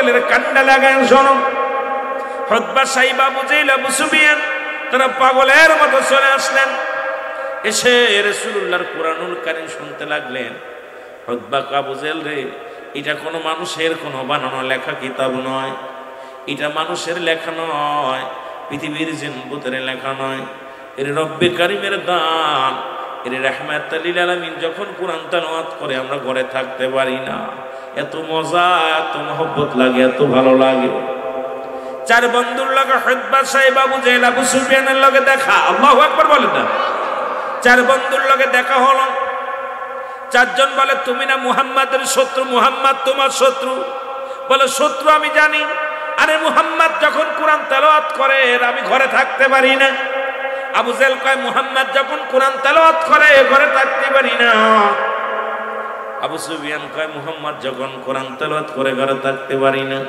জেলের কান্ডা লাগায় শোনো। উতবা সাইবা আবু জেহেল আবু সুফিয়ান তারা পাগলের মতো চলে আসলেন, এসে রাসূলুল্লাহর কুরআনুল কারীম শুনতে লাগলেন। উতবা আবু জেহেল রে, এটা কোনো মানুষের কোনো বানানো লেখা কিতাব নয়, এটা মানুষের লেখা নয়, পৃথিবীর জিনবুতের লেখা নয়, এর রব্বে কারিমের দান, এর রাহমাতুল লিল আলামিন। যখন কুরআন তেলাওয়াত করে আমরা ঘরে থাকতে পারি না, এত মজা, এত মহব্বত লাগে, এত ভালো লাগে। চার বন্ধুর লগে উতবা সাইবা আবু জেহেল আবু সুফিয়ানের লগে দেখা, আল্লাহু আকবার বলেন না। চার বন্ধুর লগে দেখা হলো। চারজন বলে তুমি না মুহাম্মাদের শত্রু, মুহাম্মদ তোমার শত্রু? বলে শত্রু আমি জানি, আরে মুহাম্মদ যখন কোরআন তেলাওয়াত করে আমি ঘরে থাকতে পারি না। আবু জেহেল কয় মুহাম্মদ যখন কোরআন তেলাওয়াত করে ঘরে থাকতে পারি না। আবু সুফিয়ান কয় মুহাম্মদ যখন কোরআন তেলাওয়াত করে ঘরে থাকতে পারি না।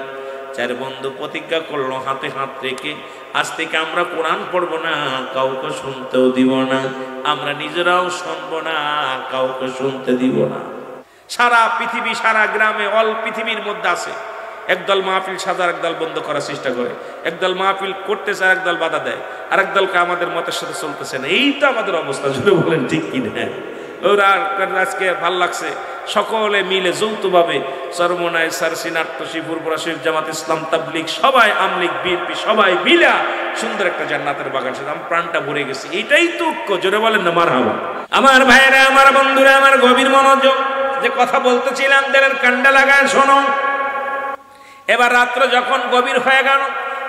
চার বন্ধু প্রতিজ্ঞা করলো হাতে হাত রেখে, আজ থেকে আমরা কোরআন পড়বো না, কাউকে শুনতেও দিব না, আমরা নিজেরাও শুনবো না, কাউকে শুনতে দিব না। সারা পৃথিবী, সারা গ্রামে, অল পৃথিবীর মধ্যে আছে একদল মাহফিল সাজার, একদল বন্ধ করার চেষ্টা করে, একদল মাহফিল করতেছে আর একদল বাধা দেয়, আর একদলকে আমাদের মতের সাথে চলতেছে না। এই তো আমাদের অবস্থা, জুড়ে বলেন ঠিক কি না? ওরা আজকে ভাল লাগছে সকলে মিলে যৌথভাবে চরমোনাই, সারসি, নাট্যসী, ফুরফুরা শরীফ, জামাত ইসলাম, তাবলীগ, সবাই, আমলিগ, বিএনপি, সবাই মিলা সুন্দর একটা জান্নাতের বাগান সাথে আমার প্রাণটা ভরে গেছে। এটাই তো ঐক্য, জোরে বলেন না মারহাবা। আমার ভাইরা, আমার বন্ধুরা, আমার গভীর মনোযোগ, যে কথা বলতেছিলাম দিলের কান্ডা লাগায় শোনো। এবার রাত্র যখন গভীর হয়ে গেল,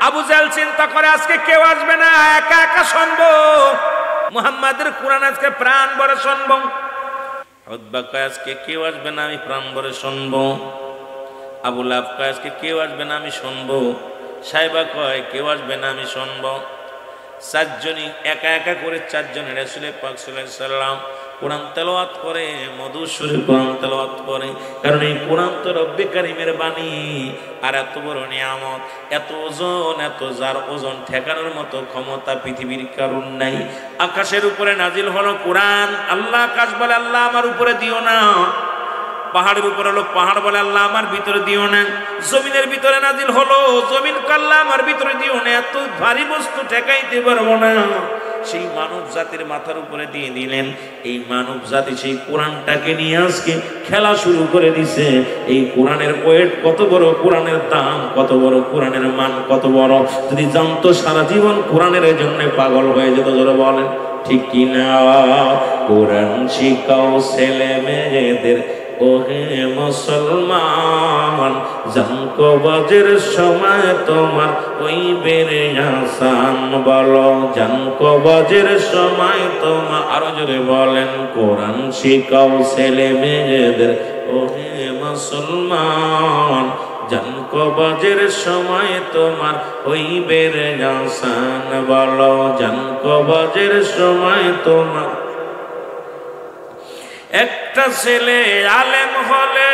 আবু জেহেল চিন্তা করে আজকে কেউ আসবে না, একা একা শুনবো মুহাম্মাদের কোরআন, আজকে প্রাণ ভরে শুনবো। উতবা কয় আজকে কেউ আসবে না, আমি প্রাণ ভরে শুনবো। আবু লাহাব কয় আজকে কেউ আসবে না, আমি শুনবো। সাইবা কয় কেউ আসবে না, আমি শুনবো। চারজনই একা একা করে চারজনের রাসূল পাক সাল্লাল্লাহু আলাইহি সাল্লাম কোরআন তেলাওয়াত করে, মধুর সুরে কোরআন তেলাওয়াত করে। কারণ এই কোরআন তো রব্বে কারিমের বাণী, আর এত বড় নিয়ামত, এত ওজন, এত যার ওজন ঠেকানোর মতো ক্ষমতা পৃথিবীর কারণ নাই। আকাশের উপরে নাজিল হলো কোরআন, আল্লাহ আকাশ বলে আল্লাহ আমার উপরে দিও না। পাহাড়ের উপরে হলো পাহাড় বলে আল্লাহ আমার ভিতরে দিও না। জমিনের ভিতরে নাজিল হলো, জমিন আল্লাহ আমার ভিতরে দিও না। এত ভারী বস্তু ঠেকাইতে পারবো না, সেই মানব জাতির মাথার উপরে দিয়ে দিলেন। এই মানব জাতি সেই কোরআনটাকে নিয়ে আজকে খেলা শুরু করে দিছে। এই কোরআনের ওয়েট কত বড়, কোরআনের দাম কত বড়, কোরআনের মান কত বড়, যদি জানতো সারা জীবন কোরআনের জন্য পাগল হয়ে যেত। ধরে বলেন ঠিক কিনা? কোরআন শিখাও ছেলে মেয়েদের, ওহে মুসলমান, জানকবাজের সময় তোমার ওই বেড়ে আসান। বলো জানকবাজের সময় তোমার, আরো জোরে বলেন, কোরআন শিখাও ছেলে মেয়েদের, ওহে মুসলমান, জানকবাজের সময় তোমার ওই বেড়ে আসান। বলো জানকবাজের সময় তোমার। একটা ছেলে আলেম হলে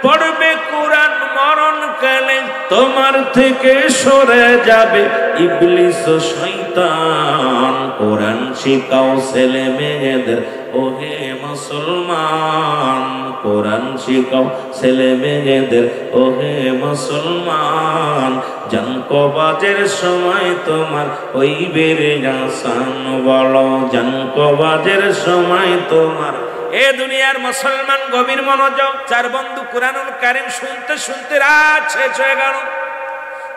পড়বে কোরআন মরণকালে, তোমার থেকে সরে যাবে ইবলিস ও শয়তান। কোরআন শিখাও ছেলে মেয়েদের, ওহে মুসলমান, কোরআন শিখাও ছেলে মেয়েদের, ওহে মুসলমান, জানকবাজের সময় তোমার ওই বেড়ে আসান। বলো জানকবাজের সময় তোমার। এ দুনিয়ার মুসলমান গভীর মনোযোগ। চার বন্ধু কোরআনুল কারীম শুনতে শুনতে রাত শেষ হয়ে গেল।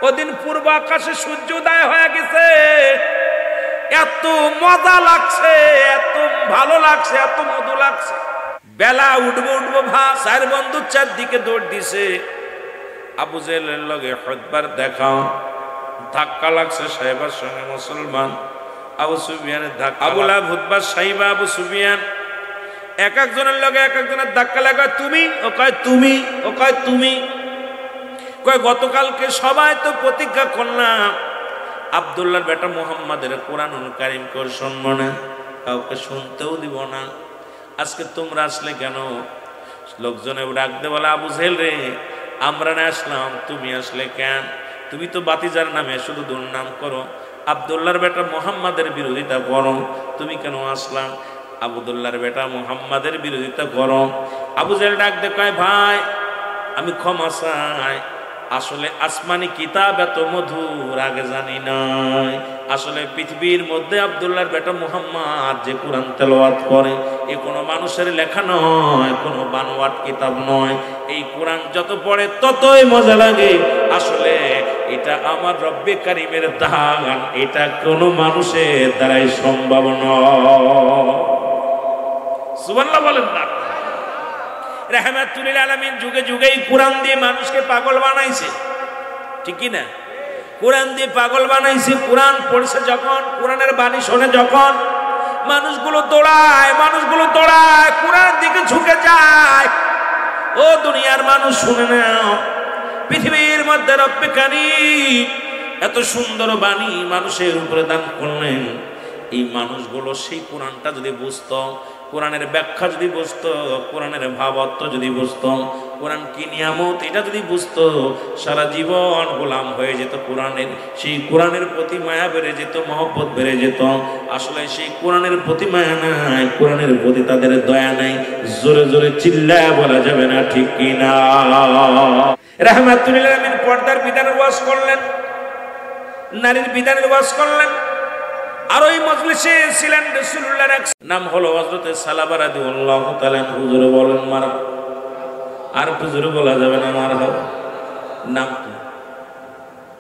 ওদিন পূর্ব আকাশে সূর্যোদয় হয়ে গেছে। এত মজা লাগছে, এত ভালো লাগছে, এত মধু লাগছে। বেলা উঠবো উঠবো ভাব। চার বন্ধু চারদিকে দৌড় দিছে। আবু জেহেলের লগে উতবার দেখা, ধাক্কা লাগছে সাইবার সঙ্গে মুসলমান। আবু সুফিয়ানের ধাক্কা, আবু লাহাব, উতবা, সাইবা, আবু সুফিয়ান এক একজনের লগে এক একজনের ধাক্কা লাগা। তুমি, ও কয় তুমি, ও কয় তুমি। কয় গতকালকে সবাই তো প্রতিজ্ঞা করলাম আব্দুল্লাহর বেটা মুহাম্মাদের কোরআনুল কারীম কেউ শুনবো না, কাউকে শুনতেও দিব না। আজকে তোমরা আসলে কেন? লোকজনে ডাকতে বলে আবু জেহেল রে, আমরা না আসলাম, তুমি আসলে কেন? তুমি তো বাতিজার নামে শুধু দুর্নাম করো, আব্দুল্লাহর বেটা মুহাম্মাদের বিরোধিতা করো, তুমি কেন আসলাম? আব্দুল্লাহর বেটা মুহাম্মাদের বিরোধিতা করো। আবু জেহেল ডাক দে কয় ভাই আমি ক্ষমা চাই, আসলে আসমানি কিতাব এত মধুর আগে জানি নাই। আসলে পৃথিবীর মধ্যে আব্দুল্লাহর বেটা মুহাম্মদ যে কোরআন তেলাওয়াত করে, এ কোনো মানুষের লেখা নয়, কোনো বানোয়াট কিতাব নয়। এই কোরআন যত পড়ে ততই মজা লাগে। আসলে এটা আমার রব্বে কারিমের দান, এটা কোনো মানুষের দ্বারাই সম্ভব নয়। সুবহানাল্লাহ বলেন না? রাহমাতুল লিল আলামিন যুগে যুগে কোরআন দিয়ে মানুষকে পাগল বানাইছে, ঠিক কি না? কোরআন দিয়ে পাগল বানাইছে। কোরআন পড়ছে যখন, কোরআনের বাণী শোনে যখন, মানুষগুলো দৌড়ায়, কোরআন দিকে ঝুঁকে যায়। ও দুনিয়ার মানুষ শুনে নাও, পৃথিবীর মধ্যে রব্বে কারীম এত সুন্দর বাণী মানুষের উপরে দান করলেন। এই মানুষগুলো সেই কোরআনটা যদি বুঝতো, কোরআনের ব্যাখ্যা যদি বুঝতো, কোরআনের ভাবার্থ যদি বুঝতো, কোরআন কি নিয়ামত এটা যদি বুঝতো, সারা জীবন গোলাম হয়ে যেত কোরআনের। সেই কোরআনের প্রতি মায়া বেড়ে যেত, মহব্বত বেড়ে যেত। আসলে সেই কোরআনের প্রতি মায়া নাই, কোরআনের প্রতি তাদের দয়া নাই। জোরে জোরে চিল্লায় বলা যাবে না, ঠিক কি না? রাহমাতুল লিল আলামিন পর্দার বিধানের ওয়াজ করলেন, নারীর বিধানের ওয়াজ করলেন। আর ওই মজলিসে ছিলেন রাসূলুল্লাহর এক নাম হলো হযরত সালাবা রাদিয়াল্লাহু তাআলা। হুজুরে বলেন মারহাবা। আর হুজুরে বলা যাবে না মারহাবা। নাম কি?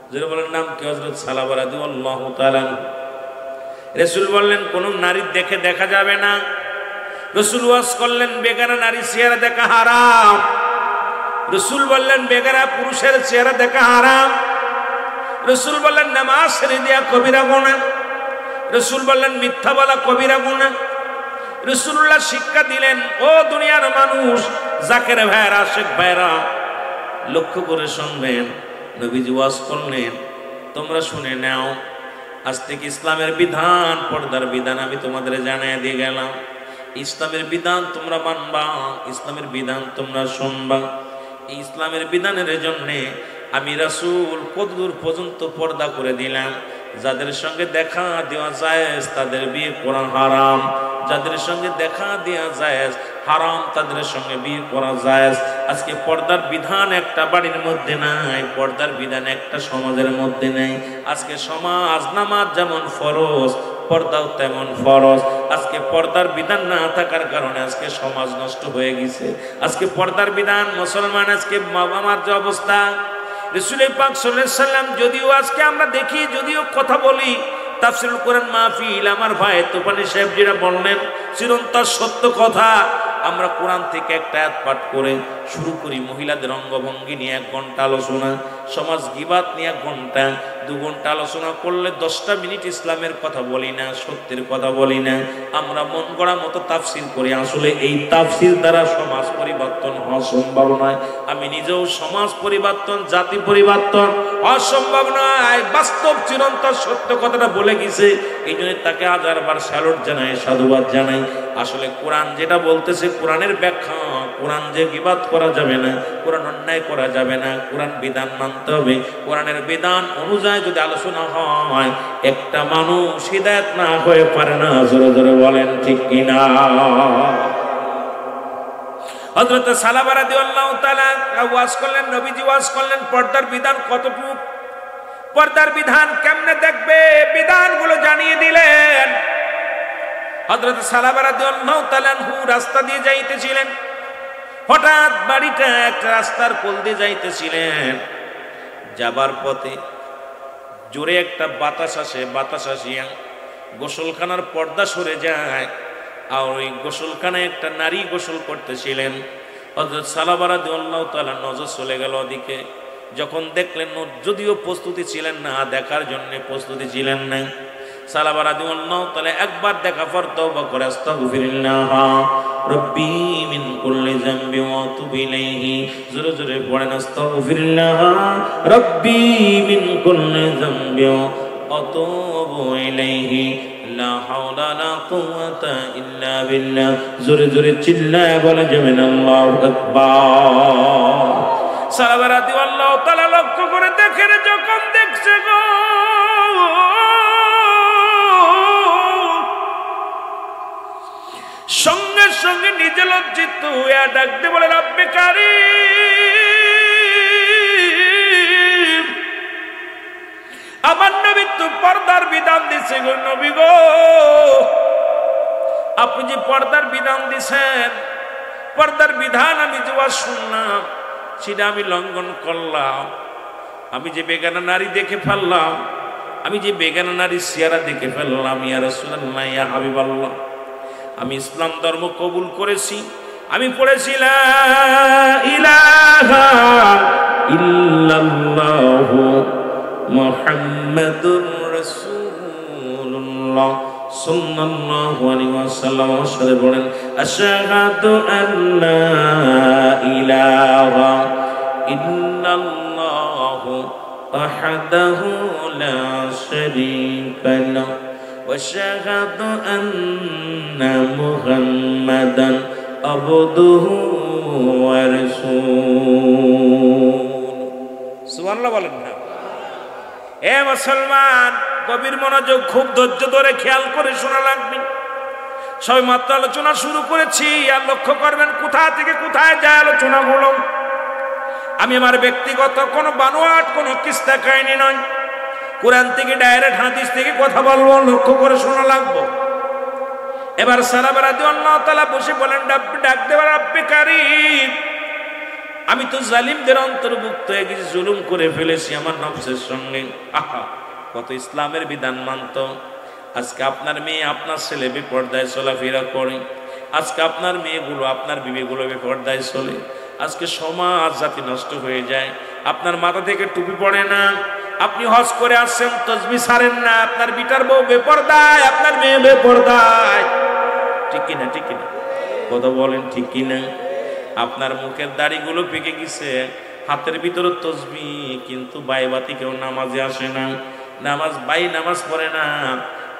হুজুরে বলেন নাম কি? হযরত সালাবা রাদিয়াল্লাহু তাআলা। রাসূল বললেন কোন নারী দেখে দেখা যাবে না। রাসূল ওয়াজ করলেন বেগানা নারী চেহারা দেখা হারাম। রাসূল বললেন বেগানা পুরুষের চেহারা দেখা হারাম। রাসূল বললেন নামাজ ছেড়ে দেয়া কবিরা গুনাহ। রাসূল বললেন মিথ্যা বলা কবিরা গুনাহ। রাসূলুল্লাহ শিক্ষা দিলেন, ও দুনিয়ার মানুষ, জাকের ভাইরা, আশিক ভাইরা, লক্ষ্য করে শুনবেন। নবীজি ওয়াজ করলেন, তোমরা শুনে নাও। আজ থেকে ইসলামের বিধান, পর্দার বিধান আমি তোমাদের জানিয়ে দিয়ে গেলাম। ইসলামের বিধান তোমরা মানবা, ইসলামের বিধান তোমরা শুনবা। এই ইসলামের বিধানের জন্য আমি রাসূল কতদূর পর্যন্ত পর্দা করে দিলাম। যাদের সঙ্গে দেখা দেওয়া জায়েজ তাদের বিয়ে করা হারাম, যাদের সঙ্গে দেখা দেওয়া জায়েজ হারাম তাদের সঙ্গে বিয়ে করা জায়েজ। আজকে পর্দার বিধান একটা বাড়ির মধ্যে নাই, পর্দার বিধান একটা সমাজের মধ্যে নেই। আজকে সমাজ নামাজ যেমন ফরজ, পর্দাও তেমন ফরজ। আজকে পর্দার বিধান না থাকার কারণে আজকে সমাজ নষ্ট হয়ে গেছে। আজকে পর্দার বিধান মুসলমান, আজকে বাবা মার যে অবস্থা, রাসূল পাক সাল্লাল্লাহু আলাইহি সাল্লাম যদিও আজকে আমরা দেখি, যদিও কথা বলি, তাফসীরুল কোরআন মাহফিল আমার ভাই তোফানি সাহেব যেটা বললেন চিরন্তন সত্য কথা। আমরা কোরআন থেকে একটা আয়াত পাঠ করে শুরু করি, মহিলাদের অঙ্গভঙ্গি নিয়ে 1 ঘন্টা আলোচনা, সমাজ গীবাত নিয়ে 1 ঘন্টা, 2 ঘন্টা আলোচনা করলে 10টা মিনিট ইসলামের কথা বলি না, সত্যের কথা বলি না। আমরা মন গড়া মতো তাফসীর করি। আসলে এই তাফসীর দ্বারা সমাজ পরিবর্তন হওয়া সম্ভব নয়। আমি নিজেও সমাজ পরিবর্তন, জাতি পরিবর্তন অসম্ভব নয়। বাস্তব চিরন্তন সত্য কথাটা বলে গেছে, এই জন্য তাকে 1000বার স্যালুট জানাই, সাধুবাদ জানাই। আসলে কোরআন যেটা বলতেছে, কোরআনের ব্যাখ্যা, কোরআন যে গীবাত করা যাবে না, কোরআন অন্যায় করা যাবে না, কোরআন বিধান মানতে হবে। কোরআনের বিধান অনুযায়ী যদি আলোচনা হয়, একটা মানুষ হিদায়াত না হয়ে পারে না। জোরে জোরে বলেন ঠিক কিনা? হযরত সালাবা রাদিয়াল্লাহু তাআলা ওয়াজ করলেন, নবীজি ওয়াজ করলেন পর্দার বিধান কতটুকু, পর্দার বিধান কেমনে দেখবে, বিধানগুলো জানিয়ে দিলেন। হযরত সালাবা রাদিয়াল্লাহু তাআলা রাস্তা দিয়ে যাইতেছিলেন, হঠাৎ বাড়িটা একটা রাস্তার কোল দিয়ে যাইতেছিলেন। যাবার পথে জোরে একটা বাতাস আসে, বাতাস আসিয়া গোসলখানার পর্দা সরে যায়। আর ওই গোসলখানায় একটা নারী গোসল করতেছিলেন। হযরত সালাবা রাদিয়াল্লাহু তাআলা নজর চলে গেল ওদিকে। যখন দেখলেন, যদিও প্রস্তুতি ছিলেন না, দেখার জন্য প্রস্তুতি ছিলেন না, সালাবা রাদিয়াল্লাহু তাআলা একবার দেখা পর তওবা করে আস্তাগফিরুল্লাহ রব্বি মিন কুল্লি যামবি ওয়া আতুবু ইলাইহি। জোরে জোরে পড়েন আস্তাগফিরুল্লাহ রব্বি মিন কুল্লি যামবি ওয়া আতুবু ইলাইহি লা হাওলা লা কুওয়াতা ইল্লা বিল্লাহ। জোরে জোরে চিল্লায় বলা যাবে না আল্লাহু আকবার। সালাবা রাদিয়াল্লাহু তাআলা লক্ষ্য করে দেখেন, যখন দেখছে গো সঙ্গে সঙ্গে নিজে লজ্জিত হইয়া ডাকতে বলে, রব্বে কারীম আমার নবী তো পর্দার বিধান দিছে গো নবী গো। আপনি যে পর্দার বিধান দিছেন, পর্দার বিধান আমি যে শুনলাম সেটা আমি লঙ্ঘন করলাম। আমি যে বেগানা নারী দেখে ফেললাম, আমি যে বেগানা নারী চেহারা দেখে ফেললাম, ইয়া রাসূলুল্লাহ ইয়া হাবিবাল্লাহ, আমি ইসলাম ধর্ম কবুল করেছি। আমি পড়েছি লা ইলাহা ইল্লাল্লাহু মুহাম্মাদুর রাসূলুল্লাহ সাল্লাল্লাহু আলাইহি ওয়াসাল্লাম। সাথে বলেন আশহাদু আল্লা ইলাহা ইল্লাল্লাহু ওয়াহদাহু লা শারীকা লাহু ওয়া আশহাদু আন্না মুহাম্মাদান আবদুহু ওয়া রাসূলুহু। সুবহানাল্লাহ বলেন না? এ মুসলমান, গভীর মনোযোগ, খুব ধৈর্য ধরে খেয়াল করে শোনা লাগবে। সবাই মাত্র আলোচনা শুরু করেছি, আর লক্ষ্য করবেন কোথা থেকে কোথায় যায় আলোচনা হলো। আমি আমার ব্যক্তিগত কোনো বানোয়াট কোনো কিস্তা কাহিনী নয়, কোরআন থেকে ডাইরেক্ট হাদিস থেকে কথা বলবো, লক্ষ্য করে শোনা লাগবো। এবার সাহাবা রাদিয়াল্লাহু তাআলা বসে বলেন, ডাক দেবার রব্বে কারীম, আমি তো জালিমদের অন্তর্ভুক্ত হয়ে গেছি, জুলুম করে ফেলেছি আমার নফসের সঙ্গে। আহা, কত ইসলামের বিধান মানত। আজকে আপনার মেয়ে আপনার ছেলে বেপরদায় চলাফেরা করে, আজকে আপনার মেয়েগুলো আপনার বিবিগুলো বেপরদায় চলে, আজকে সমাজ জাতি নষ্ট হয়ে যায়। আপনার মাথা থেকে টুপি পড়ে না, আপনি হজ করে আসছেন তসবিহ ছাড়েন না, আপনার বিটার বউ বেপরদায়, আপনার মেয়ে বেপরদায়। ঠিক কিনা? ঠিক কিনা? কথা বলেন ঠিক কিনা? আপনার মুখের দাড়িগুলো পেকে গেছে, হাতের ভিতরে তসবিহ, কিন্তু বাইবাতি কেউ নামাজে আসে না, নামাজ পড়ে না।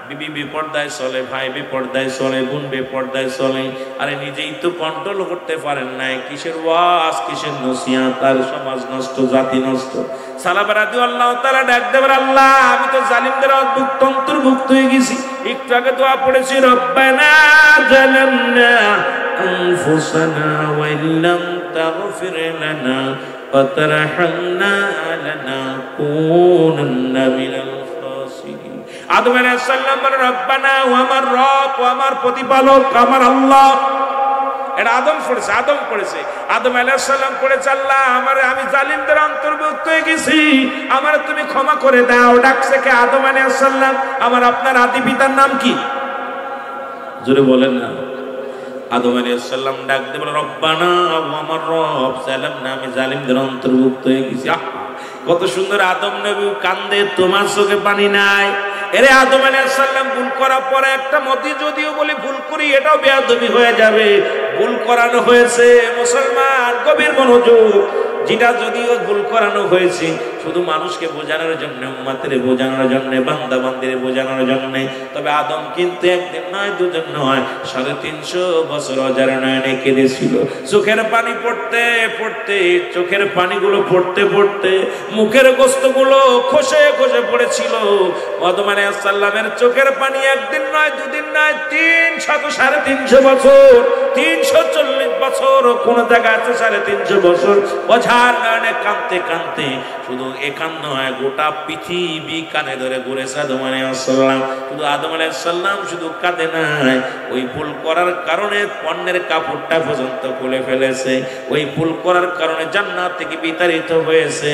বিবি বেপরদায় চলে, ভাই বেপরদায় চলে, বোন বেপরদায় চলে। আরে নিজেই তো কন্ট্রোল করতে পারেন নাই, কিসের ওয়াজ, কিসের নসিহত? তার সমাজ নষ্ট, জাতি নষ্ট। সাহাবা রাদিয়াল্লাহু তাআলা ডাক দেবার, আল্লাহ আমি তো জালিমদের অন্তর্ভুক্ত হয়ে গেছি। একটু আগে দোয়া পড়েছি, রব্বানা জালামনা আনফুসানা ওয়া ইল্লাম তাগফির লানা ওয়া তারহামনা লানাকুনান্না মিনাল খাসিরিন। আদম আলাইহিস সালাম বলেন, রব্বানা, ও আমার রব, ও আমার প্রতিপালক, আমার আল্লাহ। এটা আদম পড়েছে। আদম আলাইহিস সালাম পড়েছে, আল্লাহ আমি জালিমদের অন্তর্ভুক্ত হয়ে গেছি, আমার তুমি ক্ষমা করে দাও। ডাকছে কে? আদম আলাইহিস সালাম। আমার আপনার আদি পিতার নাম কি? জোরে বলেন না। আদম আলাইহিস সালাম ডাক দিয়ে বলে, রব্বানা, ও আমার রব, জালামনা, আমি জালিমদের অন্তর্ভুক্ত হয়ে গেছি। কত সুন্দর! আদম নবী কান্দে, তোমার চোখে পানি নাই? এরে আদম আলাইহিস সালাম ভুল করার পরে একটা মতি যদিও বলি ভুল করি, এটাও বেয়াদবি হয়ে যাবে। ভুল করানো হয়েছে মুসলমান, গভীর মনোযোগ। যেটা যদিও ভুল করানো হয়েছে শুধু মানুষকে বোঝানোর জন্য, উম্মতের বোঝানোর জন্য, বান্দা বান্দির বোঝানোর জন্য। তবে আদম কিন্তু একদিন নয়, দুদিন নয়, 350 বছর অজার নয়নে কেঁদেছিল। চোখের পানি পড়তে পড়তে, চোখের পানিগুলো পড়তে পড়তে মুখের গোস্তগুলো খসে খসে পড়েছিল। আদম আলাইহিস সালামের চোখের পানি একদিন নয়, দুদিন নয়, 300 বছর, 340 বছর, কোন জায়গায় আছে 350 বছর। অঝার কারণে কাঁদতে কাঁদতে, শুধু এখান নয়, গোটা পৃথিবী কানে ধরে ঘুরেছে আদম আলাইহিস সালাম। শুধু আদম আলাইহিস সালাম শুধু কাঁদে নাই, ওই ভুল করার কারণে পণ্যের কাপড়টা পর্যন্ত খুলে ফেলেছে। ওই ভুল করার কারণে জান্নাত থেকে বিতাড়িত হয়েছে।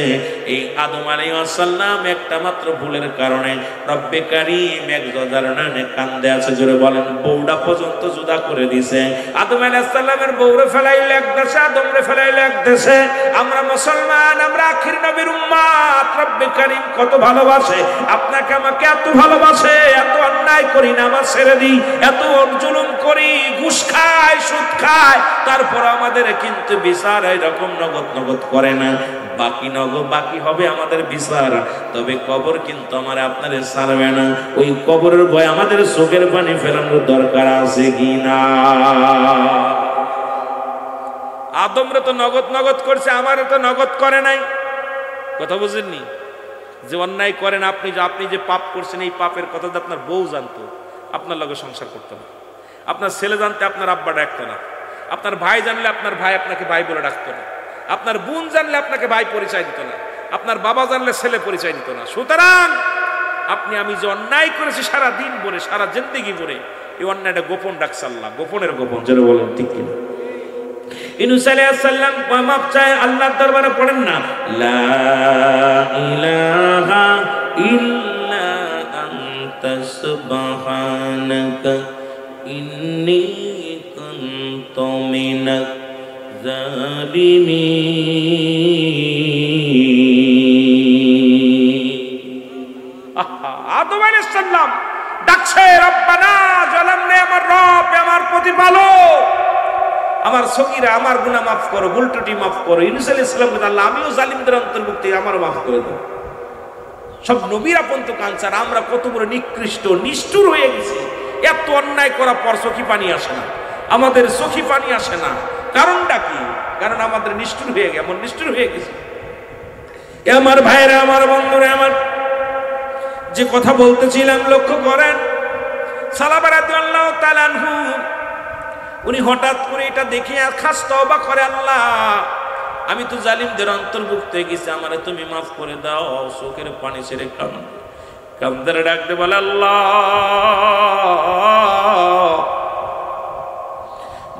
এই আদম আলাইহিস সালাম একটা মাত্র ভুলের কারণে রব্বে কারীম এক জজারণে কান্দে আছে। জোরে বলেন। বউটা পর্যন্ত জুদা করে দিছে। আদম আলাইহিস সালামের বউরে ফেলাইল এক দেশে, আদমরে ফেলাইল এক দেশে। আমরা মুসলমান, আমরা আখির নবীর উম্মত। রব্বে কারীম কত ভালোবাসে আপনাকে, আমাকে এত ভালোবাসে, এত অন্যায় করি না আমার ছেড়ে দিই, এত জুলুম করি, ঘুষ খাই, সুদ খাই, তারপর আমাদের কিন্তু বিচার এরকম নগদ করে না। বাকি হবে আমাদের বিচার। তবে কবর কিন্তু আমার আপনাদের ছাড়বে না। ওই কবরের ভয় আমাদের চোখের পানি ফেলানোর দরকার আছে কি না? আদমরে তো নগদ করছে, আমার তো নগদ করে নাই। কথা বুঝেননি? যে অন্যায় করেন আপনি, যে পাপ করছেন, এই পাপের কথা তো আপনার বউ জানতো, আপনার লগে সংসার করতো না। আপনার ছেলে জানতে আপনার আব্বা ডাকতো না। আপনার ভাই জানলে আপনার ভাই আপনাকে ভাই বলে ডাকতো না। আপনার বোন জানলে আপনাকে ভাই পরিচয় দিত না। আপনার বাবা জানলে ছেলে পরিচয় দিত না। সুতরাং আপনি আমি যে অন্যায় করেছি সারা দিন ভরে সারা জিন্দেগি ভরে, এই অন্যায়টা গোপন রাখছে আল্লাহ, গোপনের গোপন, যেন বলেন ঠিক কিনা। ইউনূস আলাইহিস সালাম মাপ চায় আল্লাহর দরবারে, পড়েন না লা ইলাহা ইল্লা আনতা সুবহানাকা ইন্নী কুনতু মিনাজ জালিমিন। আদম আলাইহিস সালাম ডাকছে রব্বানা জালামনা, আমার রব, আমার প্রতিপালক, আমার সগীরা, আমার গুনাহ মাফ করো, ভুল ত্রুটি মাফ করো। ইউনূস আলাইহিস সালাম বলেন আল্লাহ আমিও জালিমদের অন্তর্ভুক্ত, আমারও মাফ করে দাও। সব নবীরা পর্যন্ত কাঁদছে, আর আমরা কত বড় নিকৃষ্ট নিষ্ঠুর হয়ে গেছি। এত অন্যায় করার পর চোখে পানি আসে না, আমাদের চোখে পানি আসে না। কারণটা কি? কারণ আমাদের নিষ্ঠুর হয়ে গেছে, এমন নিষ্ঠুর হয়ে গেছে। আমার ভাইরা, আমার বন্ধুরা, আমার যে কথা বলতেছিলাম লক্ষ্য করেন। সালাবা রাদিয়াল্লাহু তাআলা আনহু উনি হঠাৎ করে এটা দেখে খাস তওবা করে, আল্লাহ আমি তো জালিমদের অন্তর্ভুক্ত হয়ে গেছি, আমারে তুমি মাফ করে দাও। চোখের পানি ছেড়ে কাঁদতে ডাকতে বলে আল্লাহ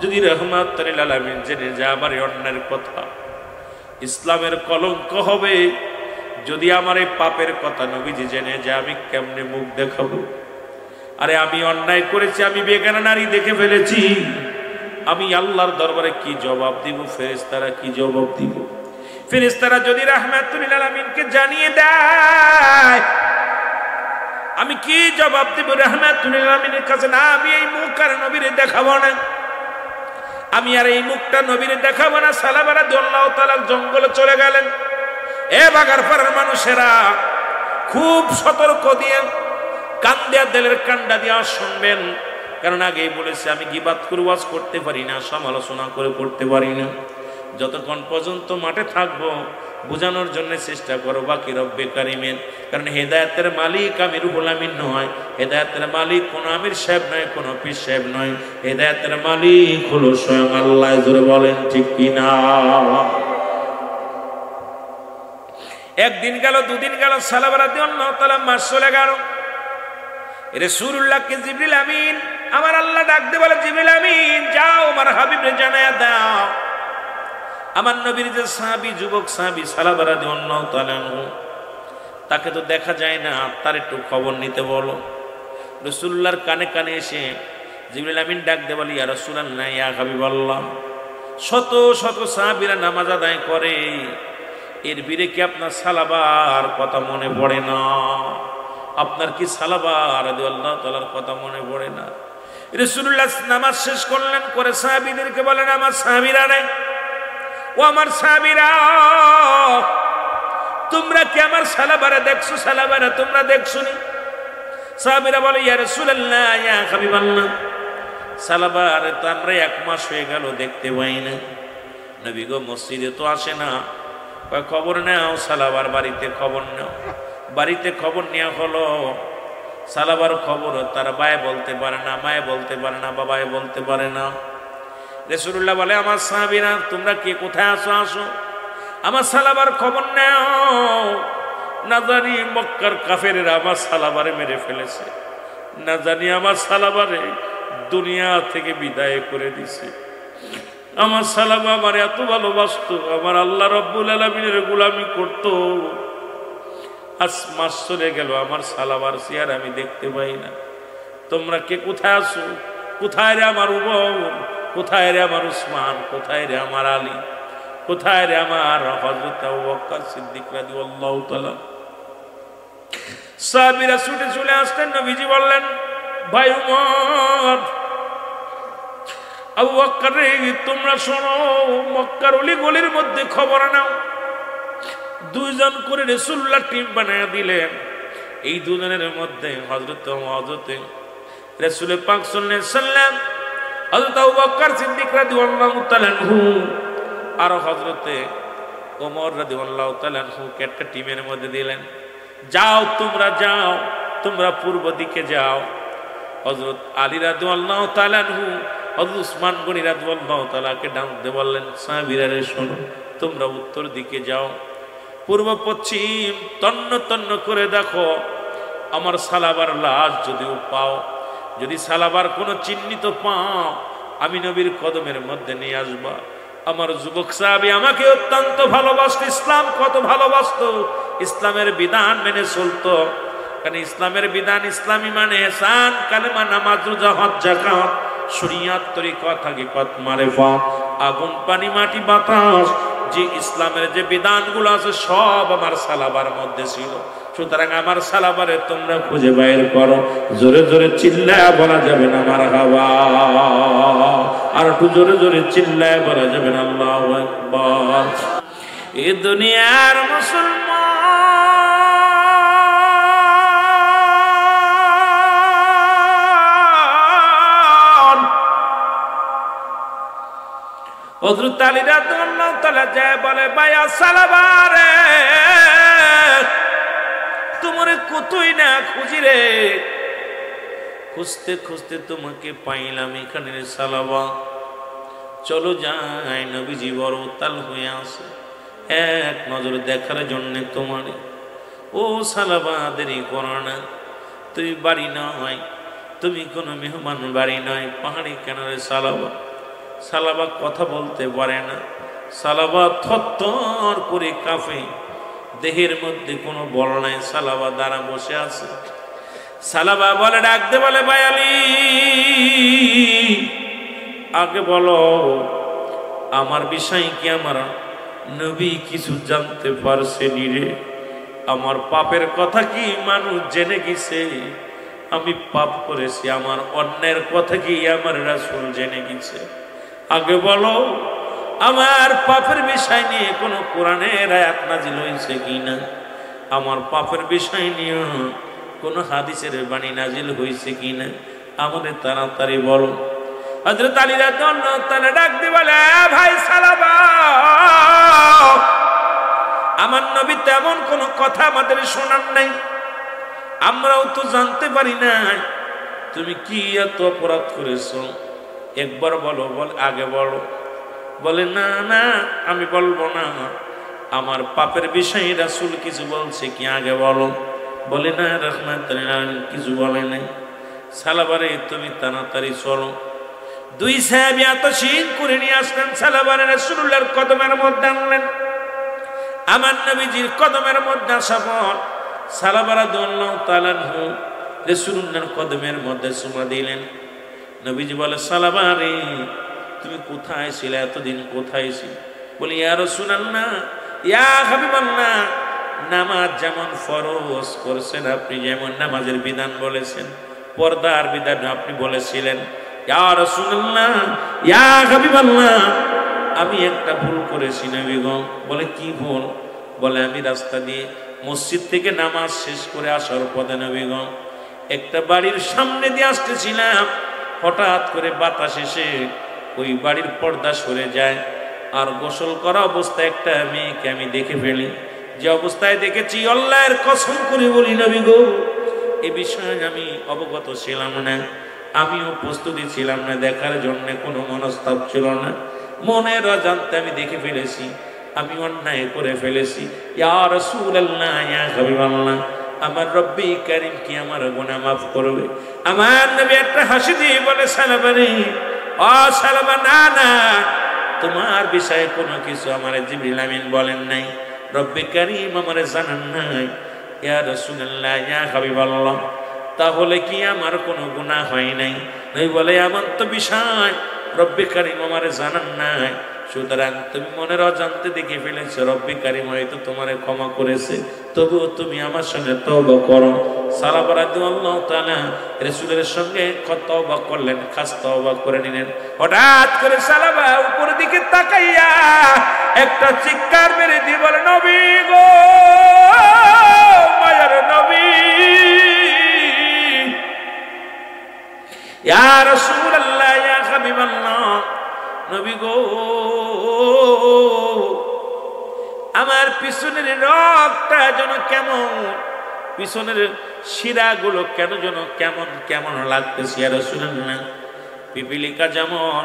যদি রহমাতুল লিল আলামিন জেনে যায় আমার এই অন্যায়ের কথা, ইসলামের কলঙ্ক হবে। যদি আমার এই পাপের কথা নবীজি জেনে যায়, আমি কেমনে মুখ দেখাবো? আরে আমি অন্যায় করেছি, আমি বেগানা নারী দেখে ফেলেছি, আমি আল্লাহর দরবারে কি জবাব দিব? ফেরেশতারা কি জবাব দিব? ফেরেশতারা যদি রাহমাতুল লিল আলামিনকে জানিয়ে দেয়, আমি কি জবাব দিব রাহমাতুল লিল আলামিনের কাছে? না, আমি এই মুখ আর নবীরে দেখাবো না, আমি আর এই মুখটা নবীরে দেখাবো না। সালাবা রাদিয়াল্লাহু তাআলা জঙ্গলে চলে গেলেন। এ বাগারপাড়ার মানুষেরা খুব সতর্ক দিয়ে কান দেয়া, দিলের কান্ডা দিয়া শুনবেন, কারণ আগেই বলেছে আমি গীবাত করে ওয়াজ করতে পারি না, সমালোচনা করে করতে পারি না। যতক্ষণ পর্যন্ত মাঠে থাকবো বোঝানোর জন্য চেষ্টা করো বাকি রব্বে কারিমের, কারণ হেদায়েতের মালিক আমি রুহুল আমিন নয়, হেদায়েতের মালিক কোনো আমির সাহেব নয়, কোনো পীর সাহেব নয়, হেদায়েতের মালিক হলো স্বয়ং আল্লাহ। জোরে বলেন ঠিক কিনা? একদিন গেল, দুদিন গেল, সালাবা রাদিয়াল্লাহু তাআলা মাস চলে গেল। রাসূলুল্লাহকে জিবরিল আমিন আমার আল্লাহ ডাকতে বলে, জিবরিল আমিন যাও আমার হাবিবরে জানায়া দাও, আমার নবীর যে সাহাবী, যুবক সাহাবী সালাবা রাদিয়াল্লাহু তাআলা তাকে তো দেখা যায় না, তার একটু খবর নিতে বলো। রাসূলুল্লাহর কানে কানে এসে জিবরিল আমিন ডাকতে বলে, ইয়া রাসূলুল্লাহ, ইয়া হাবিবাল্লাহ, শত শত সাহাবীরা নামাজ আদায় করে, এর ভিড়ে কি আপনার সালাবার কথা মনে পড়ে না? আপনার কি সালাবা রাদিয়াল্লাহু তাআলার কথা মনে পড়ে না? রাসূলুল্লাহ নামাজ শেষ করলেন, করে সাহাবীদেরকে বলেন, আমার সাহাবীরা নাই, ও আমার সাহাবীরা, তোমরা কি আমার সালাবারে দেখছো? সালাবারে তোমরা দেখছনি? সাহাবীরা বলে, ইয়া রাসূলুল্লাহ, ইয়া হাবিবাল্লাহ, সালাবারে তো আমরা 1 মাস হয়ে গেল দেখতে পাই না, নবী গো মসজিদে তো আসে না। খবর নেও, সালাবার বাড়িতে খবর নেও। বাড়িতে খবর নেওয়া হলো, সালাবার খবর তার বায়ে বলতে পারে না, মায়ে বলতে পারে না, বাবায় বলতে পারে না। রাসূলুল্লাহ বলে, আমার সাহাবীরা তোমরা কে কোথায় আসো? আসো, আমার সালাবার খবর নেও, না জানি মক্কার কাফেরেরা আমার সালাবারে মেরে ফেলেছে, না জানি আমার সালাবারে দুনিয়া থেকে বিদায় করে দিছে। আমার সালাবা আমার এত ভালোবাসতো, আমার আল্লাহ রাব্বুল আলামিনের গোলামি করতো, আজ মাস চলে গেল আমার সালাবার চেহারা আমি দেখতে পাই না। তোমরা কে কোথায় আসো? কোথায় রে আমার উমর? কোথায় রে আমার উসমান? কোথায় রে আমার আলী? কোথায় রে আমার হযরত আবু বকর সিদ্দিক রাদিয়াল্লাহু তাআলা? সাহাবীরা ছুটে চলে আসলেন, নবীজি বললেন, ভাই উমর, আবু বকর রে, তোমরা শোনো, মক্কার অলি গলির মধ্যে খবর নাও। 2 জন করে রাসূলুল্লাহ টিম বানায় দিলেন। এই 2 জনের মধ্যে হযরত রাসূল পাক সাল্লাল্লাহু আলাইহি সাল্লাম, হযরত আবু বকর সিদ্দিক রাদিয়াল্লাহু তাআলা আনহু আর হযরত ওমর রাদিয়াল্লাহু তাআলা আনহু একটা টিমের মধ্যে দিলেন। যাও তোমরা, যাও তোমরা পূর্ব দিকে যাও। হযরত আলী রাদিয়াল্লাহু তাআলা আনহু হযরত উসমান গনি রাদিয়াল্লাহু তাআলাকে ডাকতে বললেন, সাহাবীরা রে শোনো, তোমরা উত্তর দিকে যাও। পূর্ব পশ্চিম তন্ন তন্ন করে দেখো, আমার সালাবার লাশ যদিও পাও, যদি সালাবার কোনো চিহ্নিত পাও, আমি নবীর কদমের মধ্যে নিয়ে আসবা। আমার যুবক সাহাবী আমাকে অত্যন্ত ভালোবাসত, ইসলাম কত ভালোবাসত, ইসলামের বিধান মেনে চলতো। কারণ ইসলামের বিধান, ইসলামী মানে এহসান, কালেমা, নামাজ, রোজা, হজ, যাকাত, শরীয়ত, তরিকত, হাকিকত, মারিফাত, আগুন, পানি, মাটি, বাতাস, যে ইসলামের যে বিধানগুলো আছে সব আমার সালাবার মধ্যে ছিল। সুতরাং আমার সালাবারে তোমরা খুঁজে বাইর করো। জোরে জোরে চিল্লায় বলা যাবে না মারহাবা, আর একটু জোরে জোরে চিল্লায় বলা যাবে না আল্লাহু আকবার। এ দুনিয়ার মুসলমান হযরত আলী রাদিয়াল্লাহু তাআলা যায় বলে, ভাইয়া সালাবারে তোমারে কতই না খুঁজি রে, খুঁজতে খুঁজতে তোমাকে পাইলাম এখানে সালাবা। চলো যাই, নবীজি বড় উত্তাল হয়ে আসে, এক নজর দেখার জন্যে তোমার। ও সালাবা, দেরি করো না, তুমি বাড়ি নয়, তুমি কোনো মেহমান বাড়ি নয়, পাহাড়ি কেনারে সালাবা। সালাবা কথা বলতে পারে না, সালাবা থরথর করে কাঁপে, দেহের মধ্যে কোনো বল নাই, সালাবা দ্বারা বসে আছে। সালাবা বলে, ডাকতে বলে, ভাই আলী আগে বলো, আমার বিষয় কি আমার নবী কিছু জানতে পারছে রে? আমার পাপের কথা কি মানুষ জেনে গেছে? আমি পাপ করেছি, আমার অন্যের কথা কি আমার রাসূল জেনে গেছে? আগে বলো, আমার পাপের বিষয় নিয়ে কোনো কোরআনের আয়াত নাজিল হয়েছে কিনা? আমার পাপের বিষয় নিয়ে কোনো হাদিসের বাণী নাজিল হয়েছে কিনা? আমাদের তাড়াতাড়ি বলো। হযরত আলী রাদিয়াল্লাহু তাআলা ডাক দিয়ে বলে, ভাই সালাবা, আমার নবী তেমন কোনো কথা আমাদের শোনান নাই, আমরাও তো জানতে পারি না তুমি কি এত অপরাধ করেছো, একবার বলো। বল আগে বলো। বলে, না না আমি বলবো না, আমার পাপের বিষয়ে রাসূল কিছু বলছে কি, আগে বলো। বলে, না রাহমাতুল আলামিন কিছু বলে নাই। সালাবারে তুমি তাড়াতাড়ি চলো। দুই সাহাবী আতশীন করে নিয়ে আসলেন, সালাবারে রাসূলুল্লাহর কদমের মধ্যে আনলেন। আমার নবীজির কদমের মধ্যে আসার পর সালাবা রাদিয়াল্লাহু তাআলা রাসূলুল্লাহর কদমের মধ্যে চুমা দিলেন। নবীজি বলে, সালাবা রে তুমি কোথায় ছিলে এতদিন, কোথায় ছিলে? বলি, ইয়া রাসূলুল্লাহ, ইয়া হাবিবাল্লাহ, নামাজ যেমন ফরজ করছেন আপনি, যেমন নামাজের বিধান বলেছেন, পর্দার বিধান আপনি বলেছিলেন, ইয়া রাসূলুল্লাহ, ইয়া হাবিবাল্লাহ, আমি একটা ভুল করেছি নবী গো। বলে, কি ভুল? বলে, আমি রাস্তা দিয়ে মসজিদ থেকে নামাজ শেষ করে আসার পথে নবী গো, একটা বাড়ির সামনে দিয়ে আসতেছিলাম, হঠাৎ করে বাতাস এসে ওই বাড়ির পর্দা সরে যায়, আর গোসল করা অবস্থায় একটা মেয়েকে আমি দেখে ফেলি। যে অবস্থায় দেখেছি, আল্লাহর কসম করে বলি নবী গো, এ বিষয়ে আমি অবগত ছিলাম না, আমিও প্রস্তুতি ছিলাম না, দেখার জন্য কোনো মনস্তাপ ছিল না, মনের অজান্তে আমি দেখে ফেলেছি, আমি অন্যায় করে ফেলেছি। ইয়া রাসূলুল্লাহ, ইয়া হাবিবাল্লাহ, আমার রব্বি কারীম কি আমার গুনাহ মাফ করবে? আমার নবী একটা হাসি দিয়ে বলে, সালাবা রে, ও সালাবা, না না, তোমার বিষয়ে কোনো কিছু আমার জিবরিল আমিন বলেন নাই, রব্বি কারীম আমারে জানান নাই। ইয়া রাসূলুল্লাহ, ইয়া হাবিবাল্লাহ, তাহলে কি আমার কোনো গুনাহ হয় নাই? নবী বলে, এমন তো বিষয় রব্বি কারীম আমারে জানান নাই, সুতরাং তুমি মনের অজান্তে দেখে ফেলেছো, রব্বি কারীম হয়তো তোমারে ক্ষমা করেছে, তবুও তুমি আমার সঙ্গে তওবা করো। সালাবা রাদিয়াল্লাহু তাআলা রাসূলের সঙ্গে তওবা করলেন, খাস তওবা করে নিলেন। হঠাৎ করে সালাবা উপরের দিকে তাকাইয়া একটা চিৎকার মেরে দিয়ে বলে, নবী গো, মায়ার নবী, ইয়া রাসূলুল্লাহ, ইয়া হাবিবাল্লাহ, নবী গো, আমার পিছনের রগটা যেন কেমন, পিছনের শিরাগুলো কেন যেন কেমন কেমন লাগতেছে। ইয়া রাসূলুল্লাহ, পিপিলিকা যেমন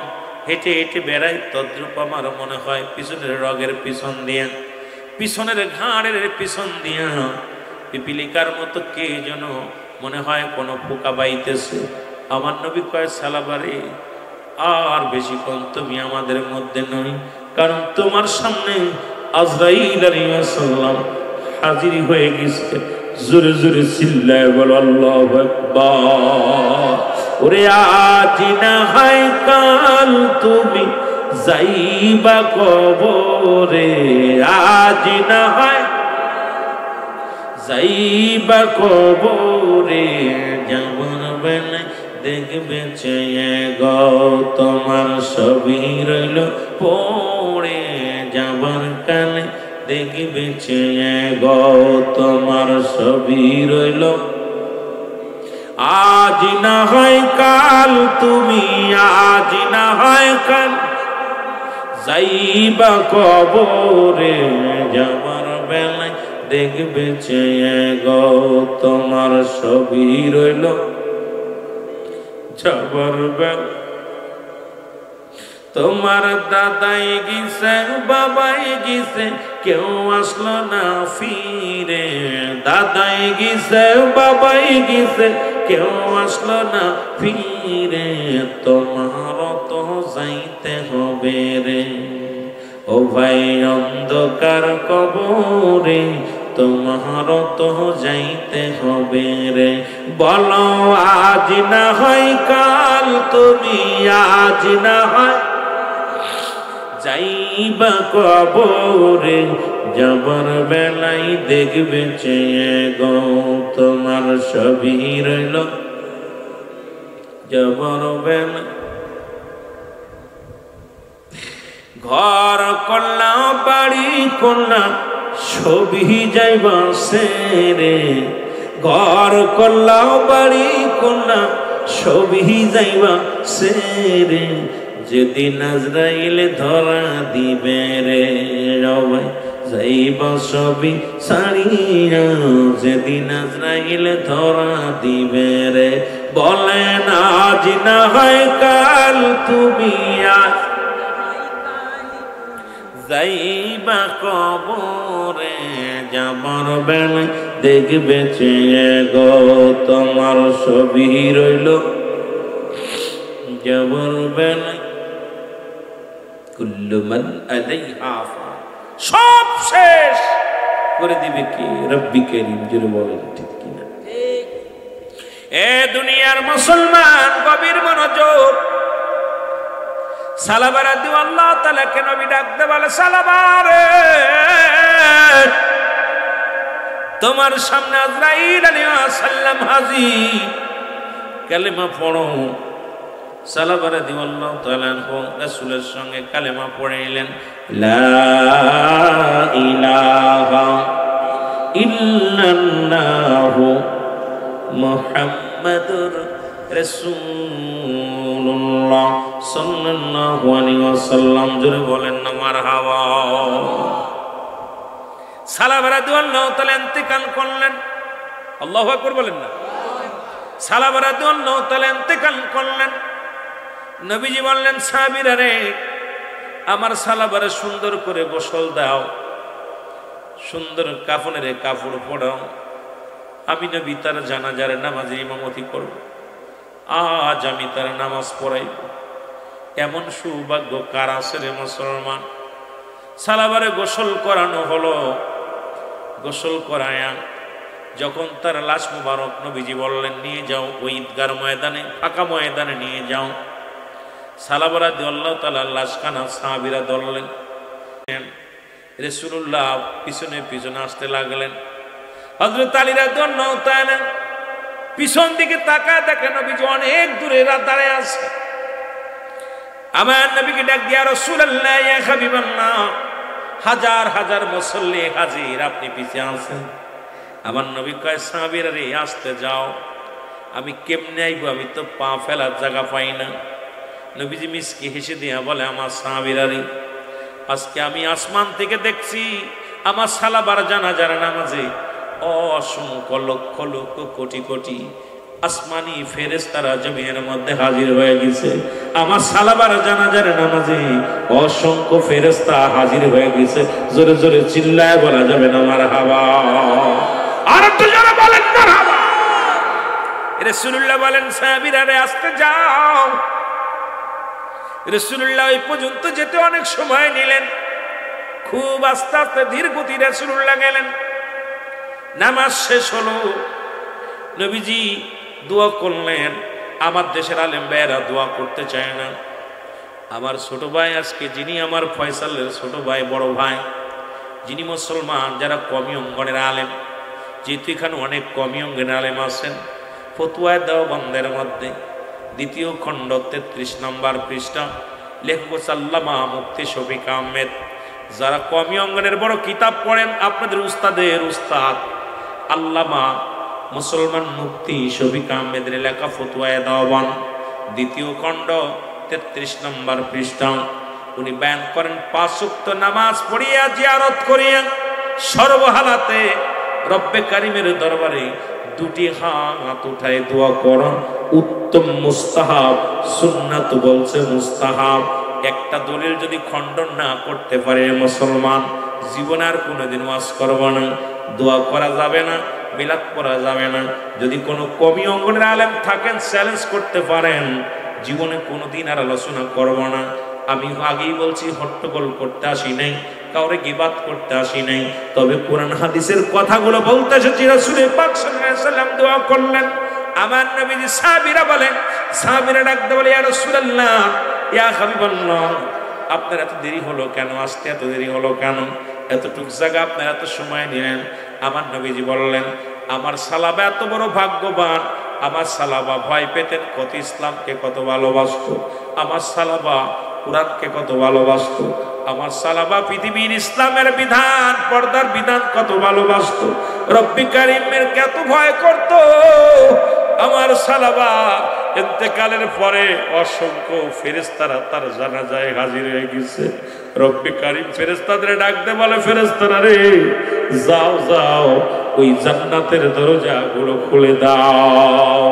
হেঁটে হেঁটে বেড়ায়, তদ্রূপ আমার মনে হয় পিছনের রগের পিছন দিয়ে পিছনের ঘাড়ের পিছন দিয়া পিপিলিকার মতো কে যেন মনে হয় কোনো পোকা বাইতেছে। আমার নবী কয় সালাবারে আর বেশিক্ষণ তুমি আমাদের মধ্যে নই, কারণ তোমার সামনে আজরাইল আলাইহিস সালাম হাজির হয়ে গেছে। জোরে জোরে চিল্লায় বলো আল্লাহু আকবার। ওরে আজ না হয় কাল তুমি যাইবা কবরে, আজ না হয় যাইবা কবরে, যাবার বেলায় দেখবে চেয়ে গো তোমার ছবি রইল পড়ে, যাবার কালে দেখবে চেয়ে গো তোমার ছবি রইল। আজ না হয় কাল তুমি, আজ না হয় কাল যাইবা কবরে, যাবার বেলায় দেখবে চেয়ে গো তোমার ছবি রইল। যাবার বেলা তোমার দাদাই গিয়েছে বাবাই গিয়েছে কেউ আসলো না ফিরে, দাদাই গিয়েছে বাবাই গিয়েছে কেউ আসলো না ফিরে, তোমার তো যাইতে হবে রে ও ভাই অন্ধকার কবরে, তোমার তো যাইতে হবে রে। বলো আজ না হয় কাল তুমি, আজ না হয় যাইবা কবরে, যাবার বেলায় দেখবে চেয়ে গো তোমার ছবি রইল। যাবার বেলা ঘর করলা বাড়ি করলা ছবি যাইবা সেরে, ঘর করলা বাড়ি করলা ছবি যাইবা সেরে, যেদিন আজরাইল ধরা দিবে রে সবাই যাইবা ছবি ছাড়িয়া, যেদিন আজরাইল ধরা দিবে রে। বলেন আজ না হয় কাল তুমি আজ যাইবা কবরে, যাবার বেলায় দেখবে চেয়ে গো তোমার ছবি রইল। যাবার বেলায় কুল্লু মান আলাইহা ফান, সব শেষ করে দিবে কে? রব্বি কারীম। জোরে বলেন ঠিক কিনা? এ দুনিয়ার মুসলমান গভীর মনোযোগ। সালাবা রাদিয়াল্লাহু তাআলা কে নবী ডাকতে বলে, সালাবা রে তোমার সামনে আজরাইল আলাইহিস সালাম হাজির, কালেমা পড়ো। সালাবা রাদিয়াল্লাহু তাআলা রাসূলের সঙ্গে কালেমা পড়াইলেন, লা ইলাহা ইল্লাল্লাহু মুহাম্মাদুর রাসূলুল্লাহ সাল্লাল্লাহু আলাইহি ওয়াসাল্লাম। জোরে বলেন না মারহাবা। সালাবা রাদিয়াল্লাহু তাআলা ইন্তেকাল করলেন। আল্লাহু আকবার বলেন না। সালাবা রাদিয়াল্লাহু তাআলা ইন্তেকাল করলেন। নবীজি বললেন, সাহাবীরা রে আমার সালাবারে সুন্দর করে গোসল দাও, সুন্দর কাফনের কাপড় পরাও, আমি নবী তার জানাজার নামাজে ইমামতি করব, আজ আমি তার নামাজ পড়াইব। এমন সৌভাগ্য কার আছে রে মুসলমান? সালাবারে গোসল করানো হলো। গোসল করায়া যখন তার লাশ মুবারক নবীজি বললেন নিয়ে যাও ওই ঈদগার ময়দানে, ফাঁকা ময়দানে নিয়ে যাও। সালাবা রাদিয়াল্লাহু তাআলা লাশখানা সাহাবীরা ধরলেন। রাসূলুল্লাহ পিছনে পিছনে আসতে লাগলেন। হযরত আলী রাদিয়াল্লাহু তাআলা পিছন দিকে তাকায় দেখেন নবীজি অনেক দূরে দাঁড়ায় আছে। আমার নবীকে ডাক দিয়া, রাসূলুল্লাহ ইয়া হাবিবাল্লাহ, হাজার হাজার মুসল্লি হাজির, আপনি পিছে আছেন। আমার নবী কয়, সাহাবীরা রে আসতে যাও, আমি কেমনে আইব, আমি তো পা ফেলার জায়গা পাই না। নবীজি মিসকি হেসে দিয়া বলে, আমার সাহাবীরা রে আজকে আমি আসমান থেকে দেখছি আমার সালাবার জানাজার নামাজে অসংখ্য লক্ষ লক্ষ কোটি কোটি আসমানি ফেরেশতারা জমিনের মধ্যে হাজির হয়ে গেছে। আমার সালাবার জানাজার নামাজে অসংখ্য ফেরেশতা হাজির হয়ে গেছে। জোরে জোরে চিল্লায় বলা যাবে না মারহাবা। আর একটু জোরে বলেন মারহাবা। রাসূলুল্লাহ বলেন সাহাবীরা রে আস্তে যাও। রাসূলুল্লাহ ওই পর্যন্ত যেতে অনেক সময় নিলেন। খুব আস্তে আস্তে ধীর গতি রাসূলুল্লাহ গেলেন। নামাজ শেষ হলো, নবীজি দোয়া করলেন। আমার দেশের আলেম ভাইয়েরা দোয়া করতে চায় না। আমার ছোট ভাই আজকে যিনি আমার ফয়সালের ছোট ভাই বড় ভাই, যিনি মুসলমান, যারা কমি অঙ্গনের আলেম, যেহেতু এখানে অনেক কমি অঙ্গনের আলেম আছেন, ফতুয়ায় দেওবন্দের মধ্যে 2য় খণ্ড 33 নম্বর পৃষ্ঠা, লেখক আল্লামা মুফতি শফিক আহমেদ। যারা কমি অঙ্গনের বড় কিতাব পড়েন, আপনাদের উস্তাদের উস্তাদ আল্লামা মুসলমান মুফতি শফিক আহমেদের লেখা ফতুয়ায়ে দেওবন্দ 2য় খণ্ড 33 নম্বর পৃষ্ঠা, উনি বয়ান করেন 5 ওয়াক্ত নামাজ পড়িয়া জিয়ারত করিয়া সর্বহালাতে রব্বে কারিমের দরবারে 2টি হাত উঠায় দোয়া করুন উত্তম মুস্তাহাব। সুন্নাত বলছে মুস্তাহাব। একটা দলিল যদি খণ্ডন না করতে পারে মুসলমান, জীবনে আর কোনোদিন ওয়াজ করব না, দোয়া করা যাবে না, মিলাদ পড়া যাবে না। যদি কোনো কমি অঙ্গনের আলেম থাকেন, চ্যালেঞ্জ করতে পারেন, জীবনে কোনোদিন আর আলোচনা করব না। আমি আগেই বলছি, হট্টগোল করতে আসি নাই, কাউরে গিবাত করতে আসি নাই, তবে কোরআন হাদিসের কথাগুলো বলতে এসেছি। রাসূল পাক সাল্লাল্লাহু আলাইহি ওয়াসাল্লাম দোয়া করলেন। আমার নবীজি সাহাবীরা বলেন, সাহাবীরা ডাকতে বলে, ইয়া রাসূলুল্লাহ, ইয়া হাবিবাল্লাহ, আপনার এত দেরি হলো কেন? আসতে এত দেরি হলো কেন? এতটুকু জায়গা আপনার এত সময় নিলেন? আমার নবীজি বললেন, আমার সালাবা এত বড় ভাগ্যবান। আমার সালাবা ভয় পেতেন কত, ইসলামকে কত ভালোবাসত। আমার সালাবা কোরআনকে কত ভালোবাসত। আমার সালাবা পৃথিবীর ইসলামের বিধান, পর্দার বিধান কত ভালোবাসত। রব্বি কারিমের কত ভয় করত। আমার সালাবা ইন্তেকালের পরে অসংখ্য ফেরেশতারা তার জানাজায় হাজির হয়ে গেছে। রব্বি কারিম ফেরেশতাদের ডাকতে বলে, ফেরেশতারা রে, যাও যাও, ওই জান্নাতের দরজাগুলো খুলে দাও।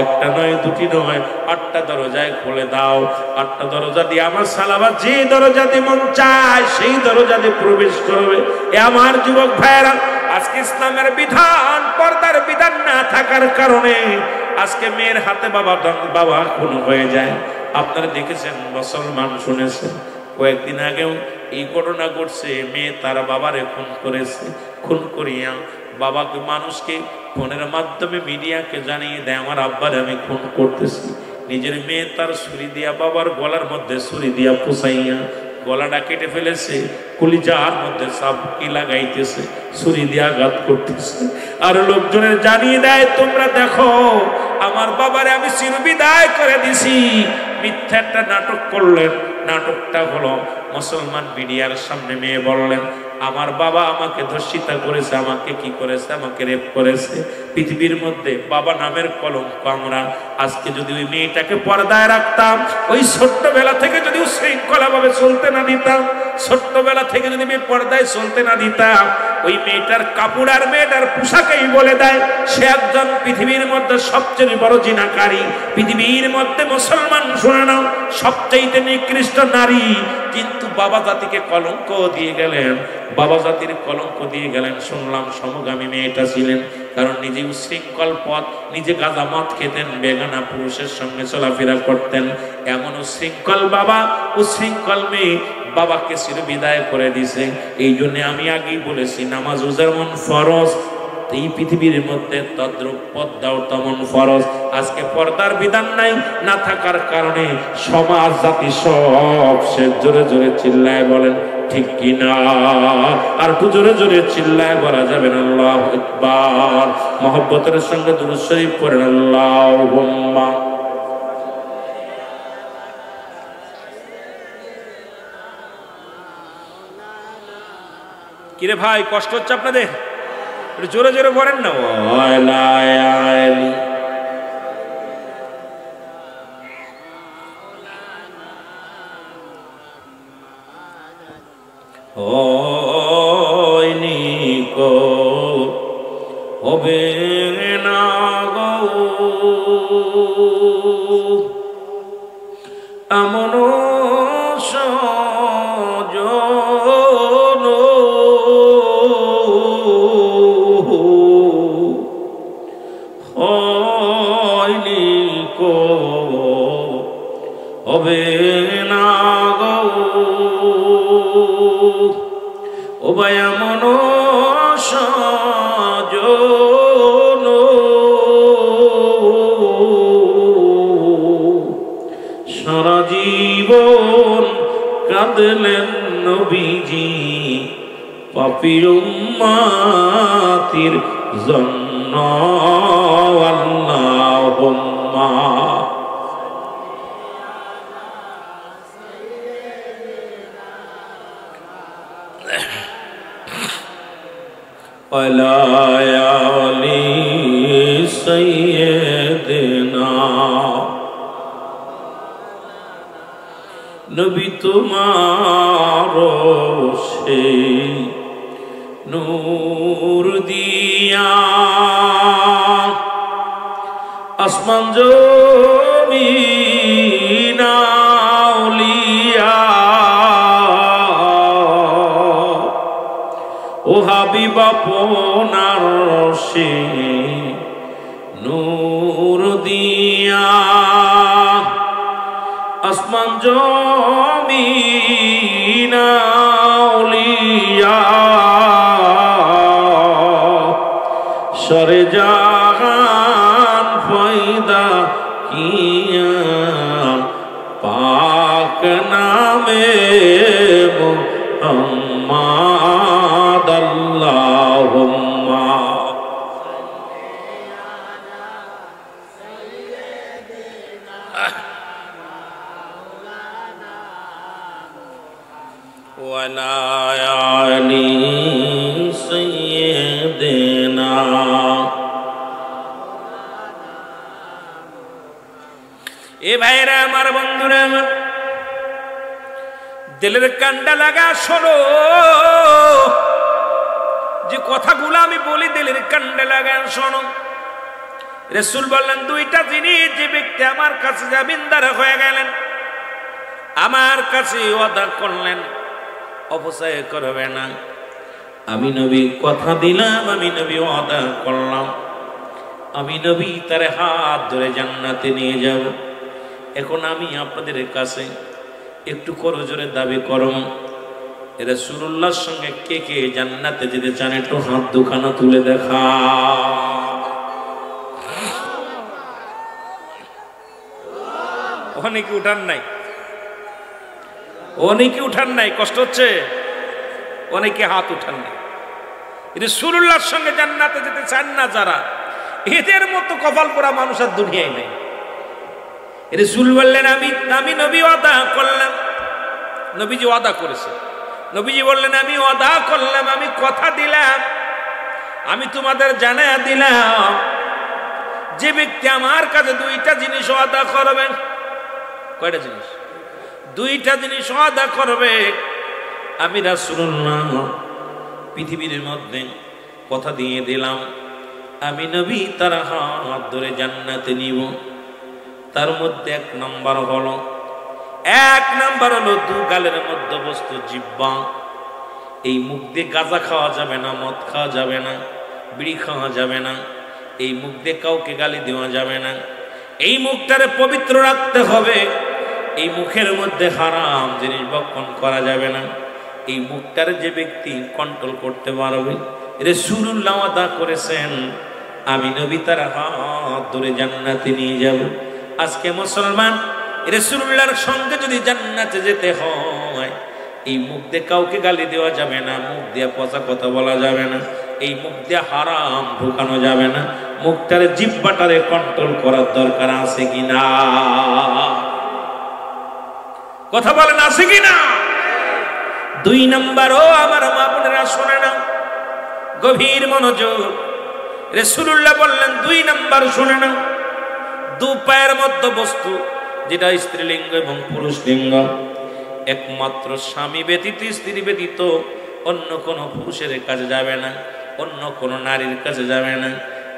একটা নয়, 2টি নয়, 8টা দরজায় খুলে দাও। 8টা দরজা দিয়ে আমার সালাবা যে দরজা দিয়ে মন চায় সেই দরজা দিয়ে প্রবেশ করবে। এ আমার যুবক ভাইয়েরা, আজকে ইসলামের বিধান, পর্দার বিধান না থাকার কারণে আজকে মেয়ের হাতে বাবা খুন হয়ে যায়। আপনারা দেখেছেন, মুসলমান শুনেছেন, কয়েকদিন আগেও এই ঘটনা ঘটছে। মেয়ে তার বাবারে খুন করেছে। খুন করিয়া বাবাকে, মানুষকে ফোনের মাধ্যমে মিডিয়াকে জানিয়ে দেয়, আমার আব্বারে আমি খুন করতেছি। নিজের মেয়ে তার ছুরি দিয়া বাবার গলার মধ্যে ছুরি দিয়া পুষাইয়া গলাটা কেটে ফেলেছে। কলিজার মধ্যে সাপকি লাগাইতেছে, ছুরি দিয়ে আঘাত করতেছে। আর লোকজনের জানিয়ে দেয়, তোমরা দেখো আমার বাবারে আমি চিরবিদায় করে দিছি। মিথ্যা একটা নাটক করলেন। নাটকটা হলো, মুসলমান মিডিয়ার সামনে মেয়ে বললেন, আমার বাবা আমাকে ধর্ষিতা করেছে, আমাকে কি করেছে, আমাকে রেপ করেছে। পৃথিবীর মধ্যে বাবা নামের কলঙ্ক আমরা। আজকে যদি ওই মেয়েটাকে পর্দায় রাখতাম, ওই ছোট্টবেলা থেকে যদি শৃঙ্খলা ভাবে চলতে না দিতাম, ছোট্টবেলা থেকে যদি মেয়ে পর্দায় চলতে না দিতাম, ওই মেয়েটার কাপড় আর মেয়েটার পোশাকেই বলে দেয় সে একজন পৃথিবীর মধ্যে সবচেয়ে বড় জিনাকারী। পৃথিবীর মধ্যে মুসলমান শুনে নাও, সবচেয়ে নিকৃষ্ট নারী। কিন্তু বাবা জাতিকে কলঙ্ক দিয়ে গেলেন, বাবা জাতির কলঙ্ক দিয়ে গেলেন। শুনলাম সমগামী মেয়েটা ছিলেন, কারণ নিজে উশৃঙ্খল পথ, নিজে গাঁজা মদ খেতেন, বেগানা পুরুষের সঙ্গে চলাফেরা করতেন। এমন উশৃঙ্খল বাবা, উশৃঙ্খল মেয়ে বাবাকে চির বিদায় করে দিছে। এই জন্য আমি আগেই বলেছি, নামাজও যেমন ফরজ, এই পৃথিবীর মধ্যে তদ্রূপ পর্দাও তেমন ফরজ। আজকে পর্দার বিধান নাই, না থাকার কারণে সমাজ জাতি সব সে জোরে জোরে চিল্লায় বলেন ঠিক কিনা? আর একটু জোরে জোরে চিল্লায় বলা যাবেন আল্লাহু আকবার। মহব্বতের সঙ্গে দুরূদ শরীফ পড়েন, আল্লাহুম্মা। কিরে ভাই, কষ্ট হচ্ছে আপনাদের? জোরে জোরে পড়েন না। হবে না গো আমন সজন হয়নি কো হবে না গো ও ভাই আমন সজন সারা জীবন কাঁদলেন নবীজি পাপী উম্মতির জন্য আল্লাহুম্মা আলা আলি সাইয়্যিদিনা নবী তোমার সেই নূর দিয়া আসমান জমিন আউলিয়া ও হাবিব আপনার সেই নূর দিয়া আসমান জমিন আউলিয়া সরে জাহান পয়দা কিয়া পাক নামে মুহাম্মদ আল্লাহুম্মা ওয়ালা আলি সাইয়্যিদিনা এ ভাইরা আমার বন্ধুরা আমার দিলের কান্ডা লাগা শোনো যে কথাগুলো আমি বলি দিলের কান্ডা লাগা শোনো রাসূল বললেন দুইটা জিনিস যে ব্যক্তি আমার কাছে জামিনদার হয়ে গেলেন আমার কাছে ওয়াদা করলেন অপচয় করবে না আমি নবী কথা দিলাম আমি নবী ওয়াদা করলাম আমি নবী তার হাত ধরে জান্নাতে নিয়ে যাব এখন আমি আপনাদের কাছে একটু করজোরে দাবি করব রাসূলুল্লাহর সঙ্গে কে কে জান্নাতে যেতে চান একটু হাত দুখানা তুলে দেখা অনেকে উঠান নাই অনেকে উঠান নাই কষ্ট হচ্ছে অনেকে হাত উঠান নাই রাসূলুল্লাহর সঙ্গে জান্নাতে যেতে চান না যারা এদের মতো কপাল পোড়া মানুষ আর দুনিয়ায় নেই রাসূল বললেন আমি নবী ওয়াদা করলাম নবীজি ওয়াদা করেছে নবীজি বললেন আমি ওয়াদা করলাম আমি কথা দিলাম আমি তোমাদের জানায়া দিলাম যে ব্যক্তি আমার কাছে দুইটা জিনিস ওয়াদা করবেন কয়টা জিনিস দুইটা জিনিস ওয়াদা করবে আমি রাসূলুল্লাহ পৃথিবীর মধ্যে কথা দিয়ে দিলাম আমি নবী তার হাত ধরে জান্নাতে নিব তার মধ্যে এক নাম্বার হলো দু গালের মধ্যবস্তু জিহ্বা এই মুখ দিয়ে গাঁজা খাওয়া যাবে না মদ খাওয়া যাবে না বিড়ি খাওয়া যাবে না এই মুখ দিয়ে কাউকে গালি দেওয়া যাবে না এই মুখটারে পবিত্র রাখতে হবে এই মুখের মধ্যে হারাম জিনিস ভক্ষণ করা যাবে না এই মুখটার যে ব্যক্তি কন্ট্রোল করতে পারবে রাসূলুল্লাহ ওয়াদা করেছেন আমি নবী তার হাত ধরে জান্নাতে নিয়ে যাব আজকে মুসলমান রাসূলুল্লাহর সঙ্গে যদি জান্নাতে যেতে হয় এই মুখ দিয়ে কাউকে গালি দেওয়া যাবে না মুখ দিয়ে পচা কথা বলা যাবে না এই মুখ দিয়ে হারাম ঢুকানো যাবে না মুখটারে জিহ্বাটারে কন্ট্রোল করার দরকার আছে কিনা কথা বলেন আছে কিনা দুই নাম্বার ও আমার মা বোনেরা শুনে না গভীর মনোযোগ রাসূলুল্লাহ বললেন দুই নাম্বার শুনে না দু পায়ের মধ্যে বস্তু যেটা স্ত্রীলিঙ্গ এবং পুরুষ লিঙ্গ একমাত্র স্বামী ব্যতীত স্ত্রী ব্যতীত অন্য কোনো পুরুষের কাছে যাবে না অন্য কোনো নারীর কাছে যাবে না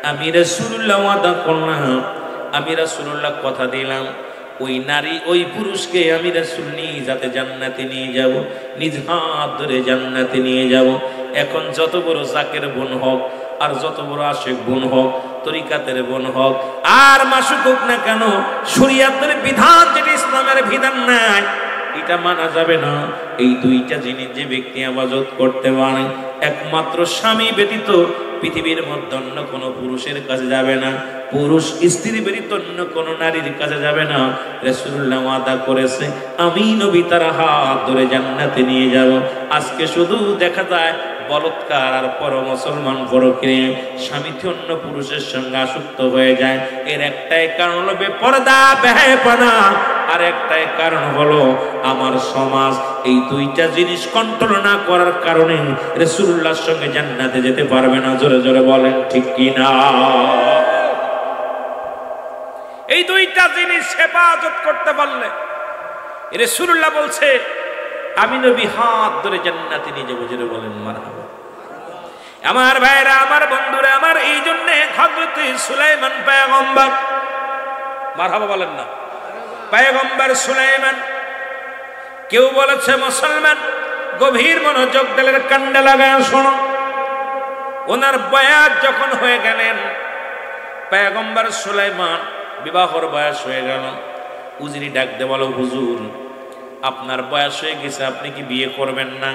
আমি রাসূলুল্লাহ ওয়াদা করলাম আমি রাসূলুল্লাহ কথা দিলাম ওই নারী ওই পুরুষকে আমি রাসূল নিজ হাতে জান্নাতে নিয়ে যাব, নিজ হাত ধরে জান্নাতে নিয়ে যাব। এখন যত বড় জাকের বোন হোক আর যত বড় আশেক বোন হোক, তরিকাতের বোন হোক আর মাসুক হোক না কেন, শরীয়তের বিধান যেটা ইসলামের বিধান নাই এটা মানা যাবে না। এই দুইটা জিনিস যে ব্যক্তি ইবাদত করতে পারে, একমাত্র স্বামী ব্যতীত পৃথিবীর মধ্যে অন্য কোনো পুরুষের কাছে যাবে না, পুরুষ স্ত্রী ব্যতীত অন্য কোনো নারীর কাছে যাবে না। রাসূলুল্লাহ ওয়াদা করেছে আমি নবী তার হাত ধরে জান্নাতে নিয়ে যাব। আজকে শুধু দেখা যায় বলৎকার আর পর মুসলমান পরকে স্বামী অন্য পুরুষের সঙ্গে আসক্ত হয়ে যায়। এর একটাই কারণ হলো বেপরদা বেহায়াপনা, আর একটাই কারণ হলো আমার সমাজ এই দুইটা জিনিস কন্ট্রোল না করার কারণে রাসূলুল্লাহর সঙ্গে জান্নাতে যেতে পারবে না। জোরে জোরে বলেন ঠিক কি না? এই দুইটা জিনিস হেফাজত করতে পারলে রাসূলুল্লাহ বলছে আমি নবী হাত ধরে জান্নাতে নিয়ে যাবো। জোরে বলেন মারহাবা। আমার ভাইরা, আমার বন্ধুরা, আমার এই জন্য হযরত সুলাইমান পয়গম্বর, মারহাবা বলেন না, পয়গম্বর সুলাইমান, কেউ বলেছে মুসলমান, গভীর মনোযোগ দিলের কান্ডে লাগায় শোনো। ওনার বয়স যখন হয়ে গেলেন, পয়গম্বর সুলাইমান বিবাহর বয়স হয়ে গেল, উজিরি ডাক দে বলো হুজুর আপনার বয়স হয়ে গেছে, আপনি কি বিয়ে করবেন না?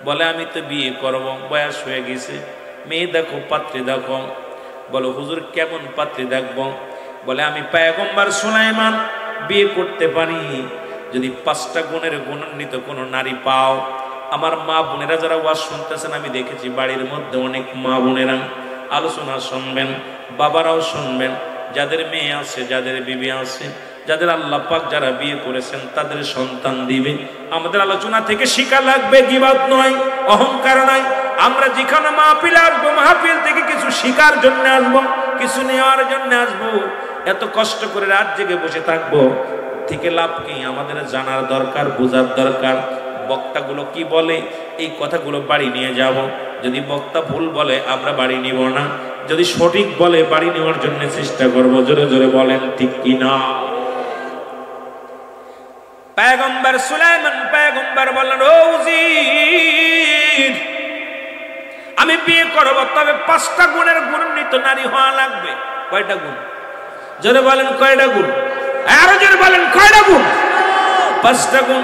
বলে আমি তো বিয়ে করব, বয়স হয়ে গেছে, মেয়ে দেখো, পাত্রী দেখো। বলো হুজুর কেমন পাত্রী দেখবো? বলে আমি পয়গম্বর সুলাইমান বিয়ে করতে পারি যদি 5টা গুণের গুণান্বিত কোনো নারী পাও। আমার মা বোনেরা যারা ওয়াজ শুনতেছেন, আমি দেখেছি বাড়ির মধ্যে অনেক মা বোনেরা আলোচনা শুনবেন, বাবারাও শুনবেন, যাদের মেয়ে আছে, যাদের বিবি আছে, যাদের আল্লাহ পাক যারা বিয়ে করেছেন তাদের সন্তান দিবে। আমাদের আলোচনা থেকে শিক্ষা লাগবে, গীবত নয়, অহংকার নয়। আমরা যেখানে মাহফিলে আসবো, মাহফিল থেকে কিছু শিকার জন্য আসবো, কিছু নেওয়ার জন্য আসবো। এত কষ্ট করে রাত জেগে বসে থাকবো থেকে লাভ কি? আমাদের জানার দরকার, বোঝার দরকার। বক্তাগুলো কি বলে এই কথাগুলো বাড়ি নিয়ে যাব। যদি বক্তা ভুল বলে আমরা বাড়ি নিব না, যদি সঠিক বলে বাড়ি নেওয়ার জন্য চেষ্টা করব। জোরে জোরে বলেন ঠিক কি না? পয়গম্বর সুলাইমান পয়গম্বর বললেন ও উজির, আমি বিয়ে করব, তবে 5টা গুণের গুণান্বিত নারী হওয়া লাগবে। কয়টা গুণ? জোরে বলেন কয়টা গুণ? আরো জোরে বলেন কয়টা গুণ? 5টা গুণ।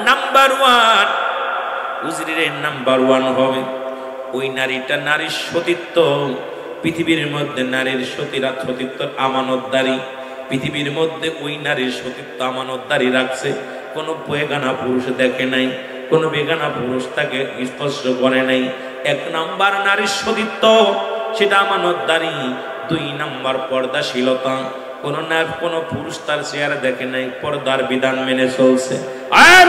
নাম্বার 1, উজিরের নাম্বার 1 হবে ওই নারীটা নারীর সতীত্ব। পৃথিবীর মধ্যে নারীর সতীত্ব আমানতদারি। পৃথিবীর মধ্যে ওই নারীর সতীত্ব আমানতদারি রাখছে। কোনো বেগানা পুরুষ দেখে নাই, কোনো বেগানা পুরুষ তাকে স্পর্শ করে নাই। 1 নাম্বার নারীর সতীত্ব, সেটা আমানতদারি। 2 নাম্বার পর্দাশীলতা। কোনো পুরুষ তার চেহারা দেখে নাই, পর্দার বিধান মেনে চলছে।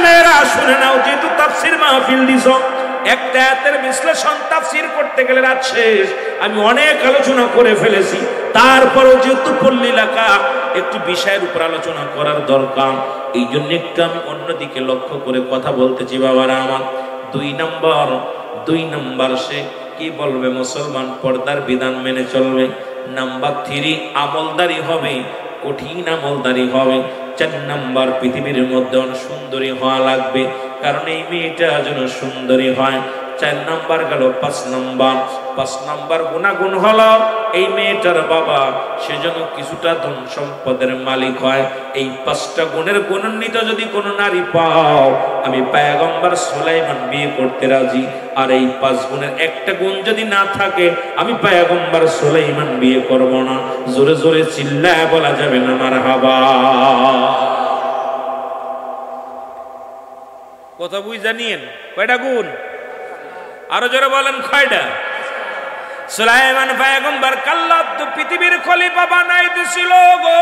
মেয়েরা শুনে নাও, যেহেতু তাফসীর মাহফিল দিছো, একটা আয়াতের বিশ্লেষণ তাফসীর করতে গেলে রাত শেষ। আমি অনেক আলোচনা করে ফেলেছি, তারপরও যেহেতু পল্লী এলাকা একটু বিষয়ের উপর আলোচনা করার দরকার, এই জন্য একটু আমি অন্যদিকে লক্ষ্য করে কথা বলতেছি বাবারা আমার। 2 নম্বর সে কি বলবে? মুসলমান পর্দার বিধান মেনে চলবে। নাম্বার 3 আমলদারি হবে, কঠিন আমলদারি হবে। 4 নাম্বার পৃথিবীর মধ্যে সুন্দরী হওয়া লাগবে, কারণ এই মেয়েটা যেন সুন্দরী হয়। 4 নাম্বার গেল। 5 নাম্বার গুণাগুণ হলো এই মেয়েটার বাবা সেজন্য কিছুটা ধন সম্পদের মালিক হয়। এই 5টা গুণের গুণান্বিত যদি কোনো নারী পাও, আমি পয়গম্বর সুলাইমান বিয়ে করতে রাজি। আর এই 5 গুণের একটা গুণ যদি না থাকে, আমি পয়গম্বর সুলাইমান বিয়ে করব না। জোরে জোরে চিল্লায় বলা যাবে না মারহাবা। কথা বুঝ জানিয়েন কয়টা গুণ? আরো জোরে বলেন কয়টা? সুলাইমান পয়গম্বর কাল্লাত পৃথিবীর খলিফা বানাই দিছিল গো।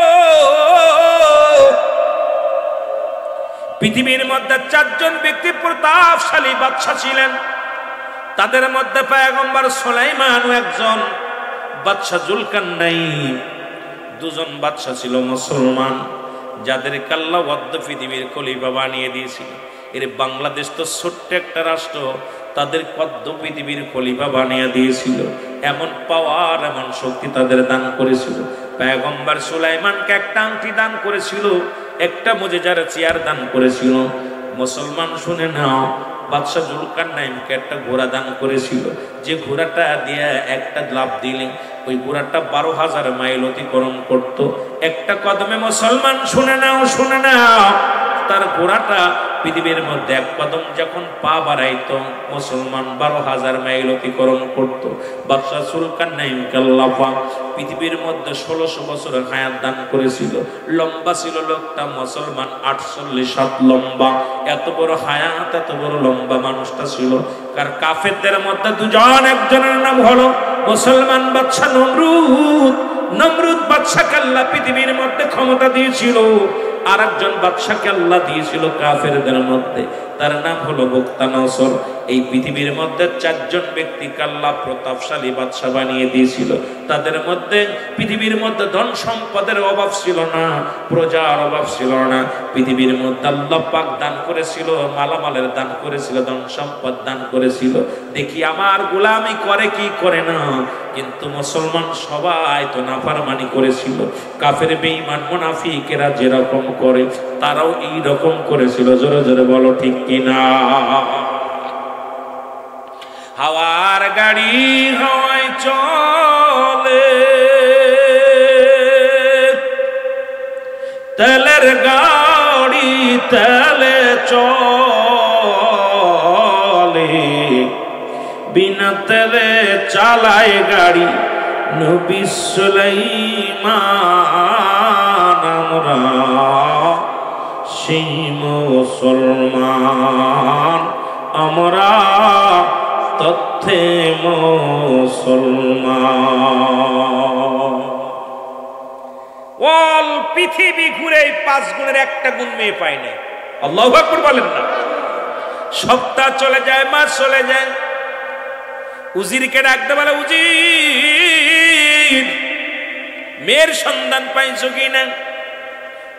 পৃথিবীর মধ্যে 4 জন ব্যক্তি প্রতাপশালী বাদশা ছিলেন, তাদের মধ্যে পয়গম্বর সুলাইমান ও একজন বাদশা জুলকারনাইন। 2 জন বাদশা ছিল মুসলমান, যাদের আল্লাহ পৃথিবীর খলিফা বানিয়ে দিয়েছিল। এর বাংলাদেশ তো ছোট্ট একটা রাষ্ট্র, তাদের কদ্দ পৃথিবীর খলিফা বানিয়ে দিয়েছিল। এমন পাওয়ার, এমন শক্তি তাদের দান করেছিল। পয়গম্বর সুলাইমানকে একটা আংটি দান করেছিল, একটা মুজিজার চেয়ার দান করেছিল। মুসলমান শুনে নাও, বাদশাহ জুলকারনাইনকে একটা ঘোড়া দান করেছিল, যে ঘোড়াটা দিয়ে একটা লাফ দিলে ওই ঘোড়াটা 12,000 মাইল অতিক্রম করত। একটা কদমে মুসলমান শুনে নাও, শুনে নাও, তার ঘোড়াটা পৃথিবীর মধ্যে এক কদম যখন পা বাড়াইতো মুসলমান 12,000 মাইল অতিক্রম করত। বাদশাহ জুলকারনাইনকে আল্লাহ পাক পৃথিবীর মধ্যে 1600 বছর হায়াত দান করেছিল। লম্বা ছিল লোকটা মুসলমান 48 হাত লম্বা। এত বড় হায়াত, এত বড় লম্বা মানুষটা ছিল। কার কাফেরদের মধ্যে দুজন, একজনের নাম হলো মুসলমান বাদশাহ নমরুদ। নমরুদ বাদশাকে আল্লাহ পৃথিবীর মধ্যে ক্ষমতা দিয়েছিল। আর একজন বাদশাকে আল্লাহ দিয়েছিল কাফেরদের মধ্যে, তার নাম হলো বুখতানসর। এই পৃথিবীর মধ্যে 4 জন ব্যক্তিকে আল্লাহ প্রতাপশালী বাদশা বানিয়ে দিয়েছিল। তাদের মধ্যে পৃথিবীর মধ্যে ধন সম্পদের অভাব ছিল না, প্রজার অভাব ছিল না। পৃথিবীর মধ্যে আল্লাহ পাক দান করেছিল, মালামালের দান করেছিল, ধন সম্পদ দান করেছিল। দেখি আমার গোলামি করে কি করে না, কিন্তু মুসলমান সবাই তো নাফরমানি করেছিল। কাফের বেঈমান মুনাফিকেরা যেরকম করে তারাও এই রকম করেছিল। জোরে জোরে বলো ঠিক কিনা? হাওয়ার গাড়ি হাওয়ায় চলে, তেলের গাড়ি তেলে চলে, বিনা তেলে চালায় গাড়ি নবী সুলাইমান। আমরা সেই মুসলমান, আমরা তথ্যে মুসলমান। অল পৃথিবী ঘুরে 5 গুণের একটা গুণ মেয়ে পায় না। আল্লাহু আকবার বলেন না? সপ্তাহ চলে যায়, মাস চলে যায়, উজিরকে ডাকতে বলে, উজির মেয়ের সন্ধান পাইছো কিনা?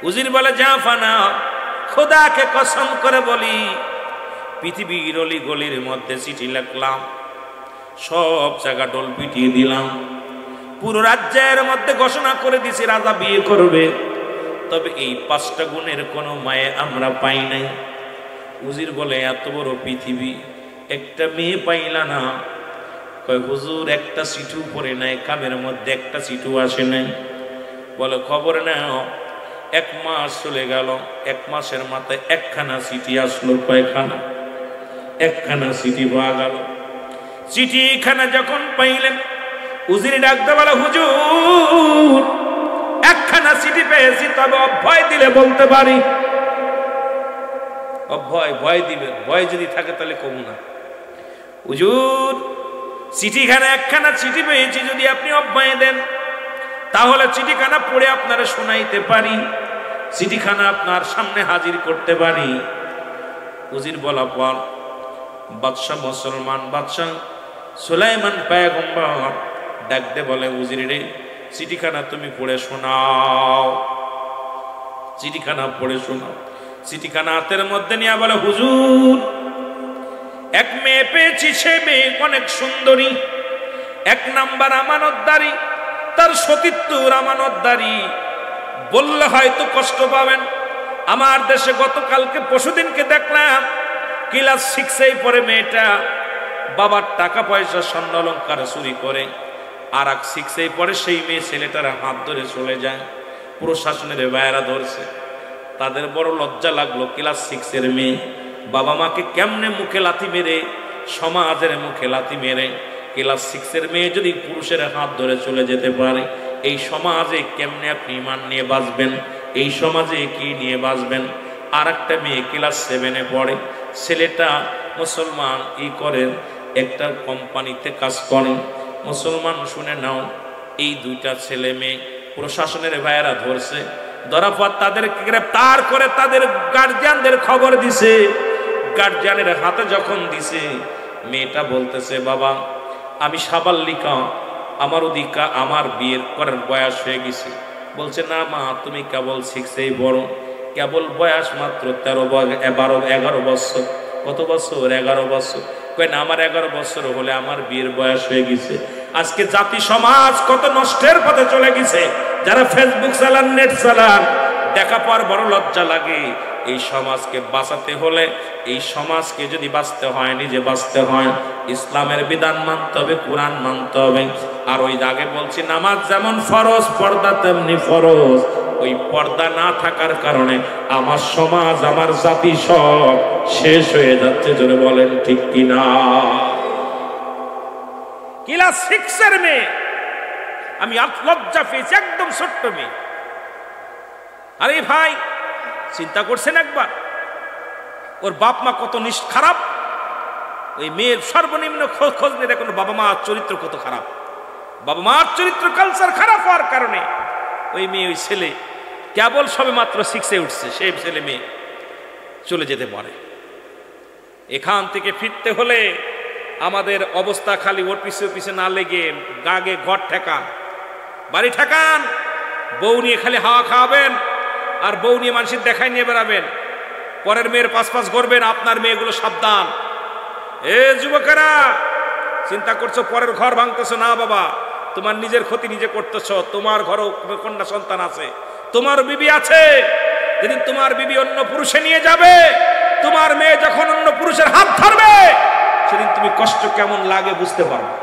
উজির বলে, জাফানা খোদাকে কসম করে বলি, পৃথিবীর অলি গলির মধ্যে চিঠি লিখলাম, সব জায়গা ডোল পিটিয়ে দিলাম, পুরো রাজ্যের মধ্যে ঘোষণা করে দিছি রাজা বিয়ে করবে, তবে এই 5টা গুণের কোনো মায়ে আমরা পাই নাই। উজির বলে, এত বড় পৃথিবী একটা মেয়ে পাইলা না? কয় হুজুর, একটা চিঠি পড়ে নাই, কামের মধ্যে একটা চিঠি আসে নাই। বলে, খবর নাও, 1 মাস চলে গেল, 1 মাসের মাথায় 1খানা চিঠি আসলো। কয়খানা? 1খানা চিঠি পাওয়া গেল। চিঠিখানা যখন পাইলেন, উজির ডাকতে বলে, হুজুর 1খানা চিঠি পেয়েছি, তবে অভয় দিলে বলতে পারি। অভয়? ভয় দিবেন? ভয় যদি থাকে তাহলে কমু না। হুজুর চিঠিখানা 1খানা চিঠি পেয়েছি, যদি আপনি অভয় দেন তাহলে চিঠিখানা পড়ে আপনারা শোনাইতে পারি, চিঠিখানা আপনার সামনে হাজির করতে পারি। উজির বলা পর বাদশাহ, মুসলমান বাদশাহ সুলাইমান পয়গম্বর ডাকতে বলে, উজির রে, চিঠিখানা তুমি পড়ে শোনাও। চিঠিখানা পড়ে শোনাও। চিঠিখানা হাতের মধ্যে নিয়ে বলে, হুজুর 1 মেয়ে পেয়েছি, সে মেয়ে অনেক সুন্দরী, 1 নাম্বার আমানতদারি, তার সতীত্বর আমানতদারি। বললে হয়তো কষ্ট পাবেন। আমার দেশে গতকালকে পরশুদিনকে দেখলাম, ক্লাস 6-এ পড়ে মেয়েটা, বাবার টাকা পয়সা স্বর্ণ অলংকার চুরি করে, আর 6-এ পড়ে সেই মেয়ে ছেলেটার হাত ধরে চলে যায়। প্রশাসনের ভাইয়েরা ধরছে, তাদের বড় লজ্জা লাগলো। ক্লাস 6-এর মেয়ে বাবা মাকে কেমনে মুখে লাথি মেরে, সমাজের মুখে লাথি মেরে, ক্লাস 6-এর মেয়ে যদি পুরুষের হাত ধরে চলে যেতে পারে, এই সমাজে কেমনে আপনি ঈমান নিয়ে বাঁচবেন? এই সমাজে কি নিয়ে বাঁচবেন? আর একটা মেয়ে ক্লাস 7-এ পড়ে, ছেলেটা মুসলমান, করেন একটা কোম্পানিতে কাজ করেন। মুসলমান শুনে নাও, এই 2টা ছেলে মেয়ে প্রশাসনের ভাইয়েরা ধরছে, ধরার পর তাদেরকে গ্রেফতার করে তাদের গার্জিয়ানদের খবর দিছে। গার্জিয়ানের হাতে যখন দিছে, মেয়েটা বলতেছে, বাবা আমি সাবাল্লিকা, আমার ওদিকা, আমার বিয়ের করার বয়স হয়ে গেছে। বলছে, না মা, তুমি কেবল 6-এই বড়, কেবল বয়স মাত্র 13, 12, 11 বছর। কত বছর? 11 বছর। কয় না, আমার 11 বছর হলে আমার বিয়ের বয়স হয়ে গেছে। আজকে জাতি সমাজ কত নষ্টের পথে চলে গেছে। যারা ফেসবুক চালান, নেট চালান, দেখা পর বড় লজ্জা লাগে। এই সমাজকে বাঁচাতে হলে, এই সমাজকে যদি বাঁচতে হয়, নিজে বাঁচতে হয়, ইসলামের বিধান মানতে হবে, কোরআন মানতে হবে। আর ওই আগে বলছি, নামাজ যেমন ফরজ, পর্দা তেমনি ফরজ। ওই পর্দা না থাকার কারণে আমার সমাজ, আমার জাতি সব শেষ হয়ে যাচ্ছে। জোরে বলেন ঠিক কিনা? ক্লাস 6 এর মেয়ে, আমি লজ্জা পেয়েছি, একদম ছোট্ট মেয়ে। আরে ভাই, চিন্তা করছেন একবার, ওর বাপ মা কত খারাপ। ওই মেয়ের সর্বনিম্ন খোঁজ নিয়ে দেখুন বাবা মার চরিত্র কত খারাপ। বাবা মার চরিত্র কালচার খারাপ হওয়ার কারণে ওই মেয়ে, ওই ছেলে কেবল সবে মাত্র 6 উঠছে, সেই ছেলে মেয়ে চলে যেতে পারে। এখান থেকে ফিরতে হলে আমাদের অবস্থা খালি ওর পিছে না লেগে গাগে ঘর ঠেকান, বাড়ি ঠেকান, বউ নিয়ে খালি হাওয়া খাওয়াবেন আর বউ নিয়ে মানুষের দেখাই নিয়ে বেড়াবেন, পরের মেয়ের পাশ করবেন। আপনার মেয়েগুলো সাবধান। এ যুবকেরা, চিন্তা করছো পরের ঘর ভাঙতেছো না বাবা, তোমার নিজের ক্ষতি নিজে করতেছ। তোমার ঘরও কন্যা সন্তান আছে, তোমার বিবি আছে। যেদিন তোমার বিবি অন্য পুরুষে নিয়ে যাবে, তোমার মেয়ে যখন অন্য পুরুষের হাত ধরবে, সেদিন তুমি কষ্ট কেমন লাগে বুঝতে পারবে।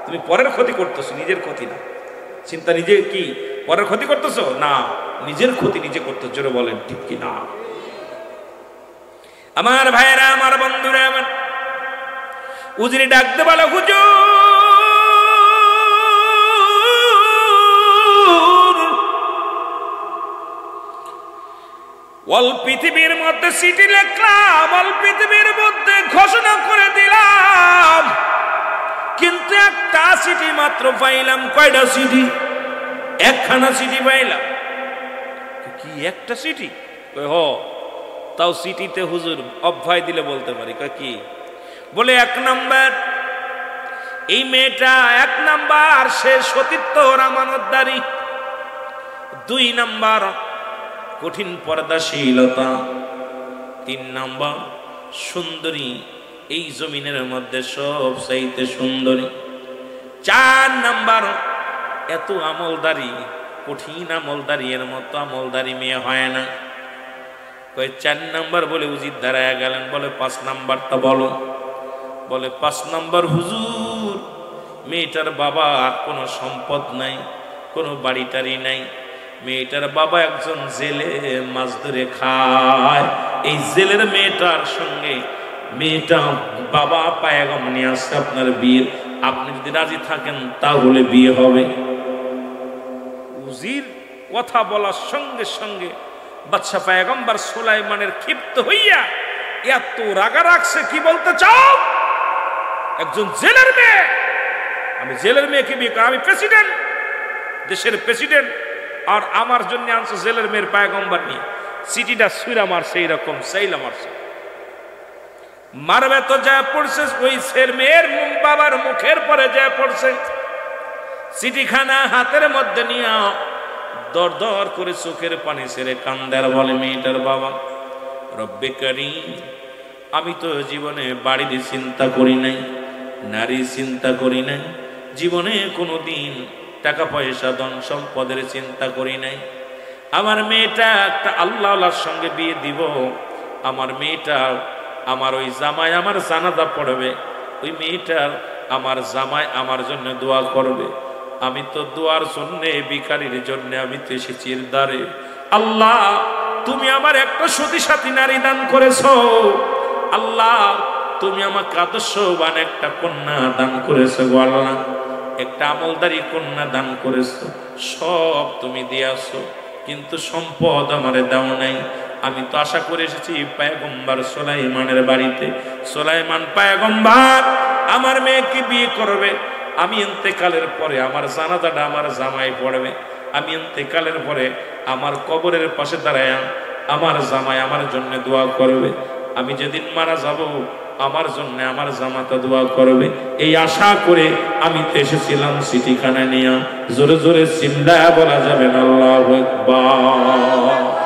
তুমি পরের ক্ষতি করতেছো, নিজের ক্ষতি না। চিন্তা, নিজে কি পরের ক্ষতি করতেছো? না, নিজের ক্ষতি নিজে করতেছো। জোরে বলেন ঠিক কি না? আমার ভাইরা, আমার বন্ধুরা, আমার উজরি ডাকতে বলে, হুজুর, অল পৃথিবীর মধ্যে চিঠি লিখলাম, অল পৃথিবীর মধ্যে ঘোষণা করে দিলাম, কিন্তু একটা চিঠি মাত্র পাইলাম। কয়টা চিঠি? একখানা চিঠি পাইলাম। কি একটা চিঠি? তাও চিঠিতে হুজুর অভয় দিলে বলতে পারি। কি বলে? 1 নাম্বার, এই মেয়েটা 1 নাম্বার সে সতীত্ব আমানতদারি। 2 নাম্বার কঠিন পর্দাশীলতা। 3 নাম্বার সুন্দরী, এই জমিনের মধ্যে সব চাইতে সুন্দরী। 4 নাম্বার এত আমলদারি, কঠিন আমলদারি, এর মতো আমলদারি মেয়ে হয় না। 4 নাম্বার বলে উজির দাঁড়ায় গেলেন। বলে 5 নাম্বারটা বলো। বলে 5 নাম্বার, হুজুর, মেয়েটার বাবা কোনো সম্পদ নাই, কোনো বাড়ি টাড়ি নাই। মেয়েটার বাবা একজন জেলে মাছ ধরে খায়। এই জেলের মেয়েটার সঙ্গে মেয়েটা বাবা পায়গাম নিয়ে আসছে আপনার বিয়ের, আপনি যদি রাজি থাকেন তাহলে বিয়ে হবে। উজির কথা বলার সঙ্গে সঙ্গে বাদশা পয়গম্বর সুলাইমানের ক্ষিপ্ত হইয়া এত রাগা রাখছে। কি বলতে চাও? একজন জেলের মেয়ে, আমি জেলের মেয়েকে বিয়ে করি, আমি প্রেসিডেন্ট, দেশের প্রেসিডেন্ট, আর আমার জন্য আনছো জেলের মেয়ের পয়গম্বর নিয়ে। চিঠিটা সুইরা মারছে, এইরকম সেইলা মারছে, মারবে তো যা পড়ছে ওই মেয়ের বাবার মুখের পরে যা পড়ছে। চিঠিখানা হাতের মধ্যে নিয়ে দর দর করে চোখের পানি ছেড়ে কান্দার বলে মেয়েটার বাবা, রব্বে কারীম, আমি তো জীবনে বাড়ির চিন্তা করি নাই, নারী চিন্তা করি নাই, জীবনে কোনো দিন টাকা পয়সা ধন সম্পদের চিন্তা করি নাই। আমার মেয়েটা একটা আল্লাহর সঙ্গে বিয়ে দিব। আমার মেয়েটা, আমার ওই জামাই আমার জানাজা পড়বে, ওই মেয়েটার আমার জামাই আমার জন্য দোয়া করবে। আমি তো দোয়ার জন্যে, ভিখারির জন্য আমি তো এসেছি দ্বারে। আল্লাহ, তুমি আমার একটা সতী সাথী নারী দান করেছো। আল্লাহ, তুমি আমাকে আদর্শবান একটা কন্যা দান করেছো গো আল্লাহ, একটা আমলদারি কন্যা দান করেছো, সব তুমি দিয়াছো, কিন্তু সম্পদ আমারে দাও নাই। আমি তো আশা করে এসেছি পয়গম্বর সুলাইমানের বাড়িতে। সুলাইমান পয়গম্বর আমার মেয়েকে বিয়ে করবে। আমি ইন্তেকালের পরে আমার জানাজাটা আমার জামাই পড়বে। আমি ইন্তেকালের পরে আমার কবরের পাশে দাঁড়ায় আমার জামাই আমার জন্য দোয়া করবে। আমি যেদিন মারা যাব আমার জন্য আমার জামাতা দোয়া করবে। এই আশা করে আমি তো এসেছিলাম চিঠিখানা নিয়ে। জোরে জোরে চিল্লায়া বলা যাবে না আল্লাহু আকবার।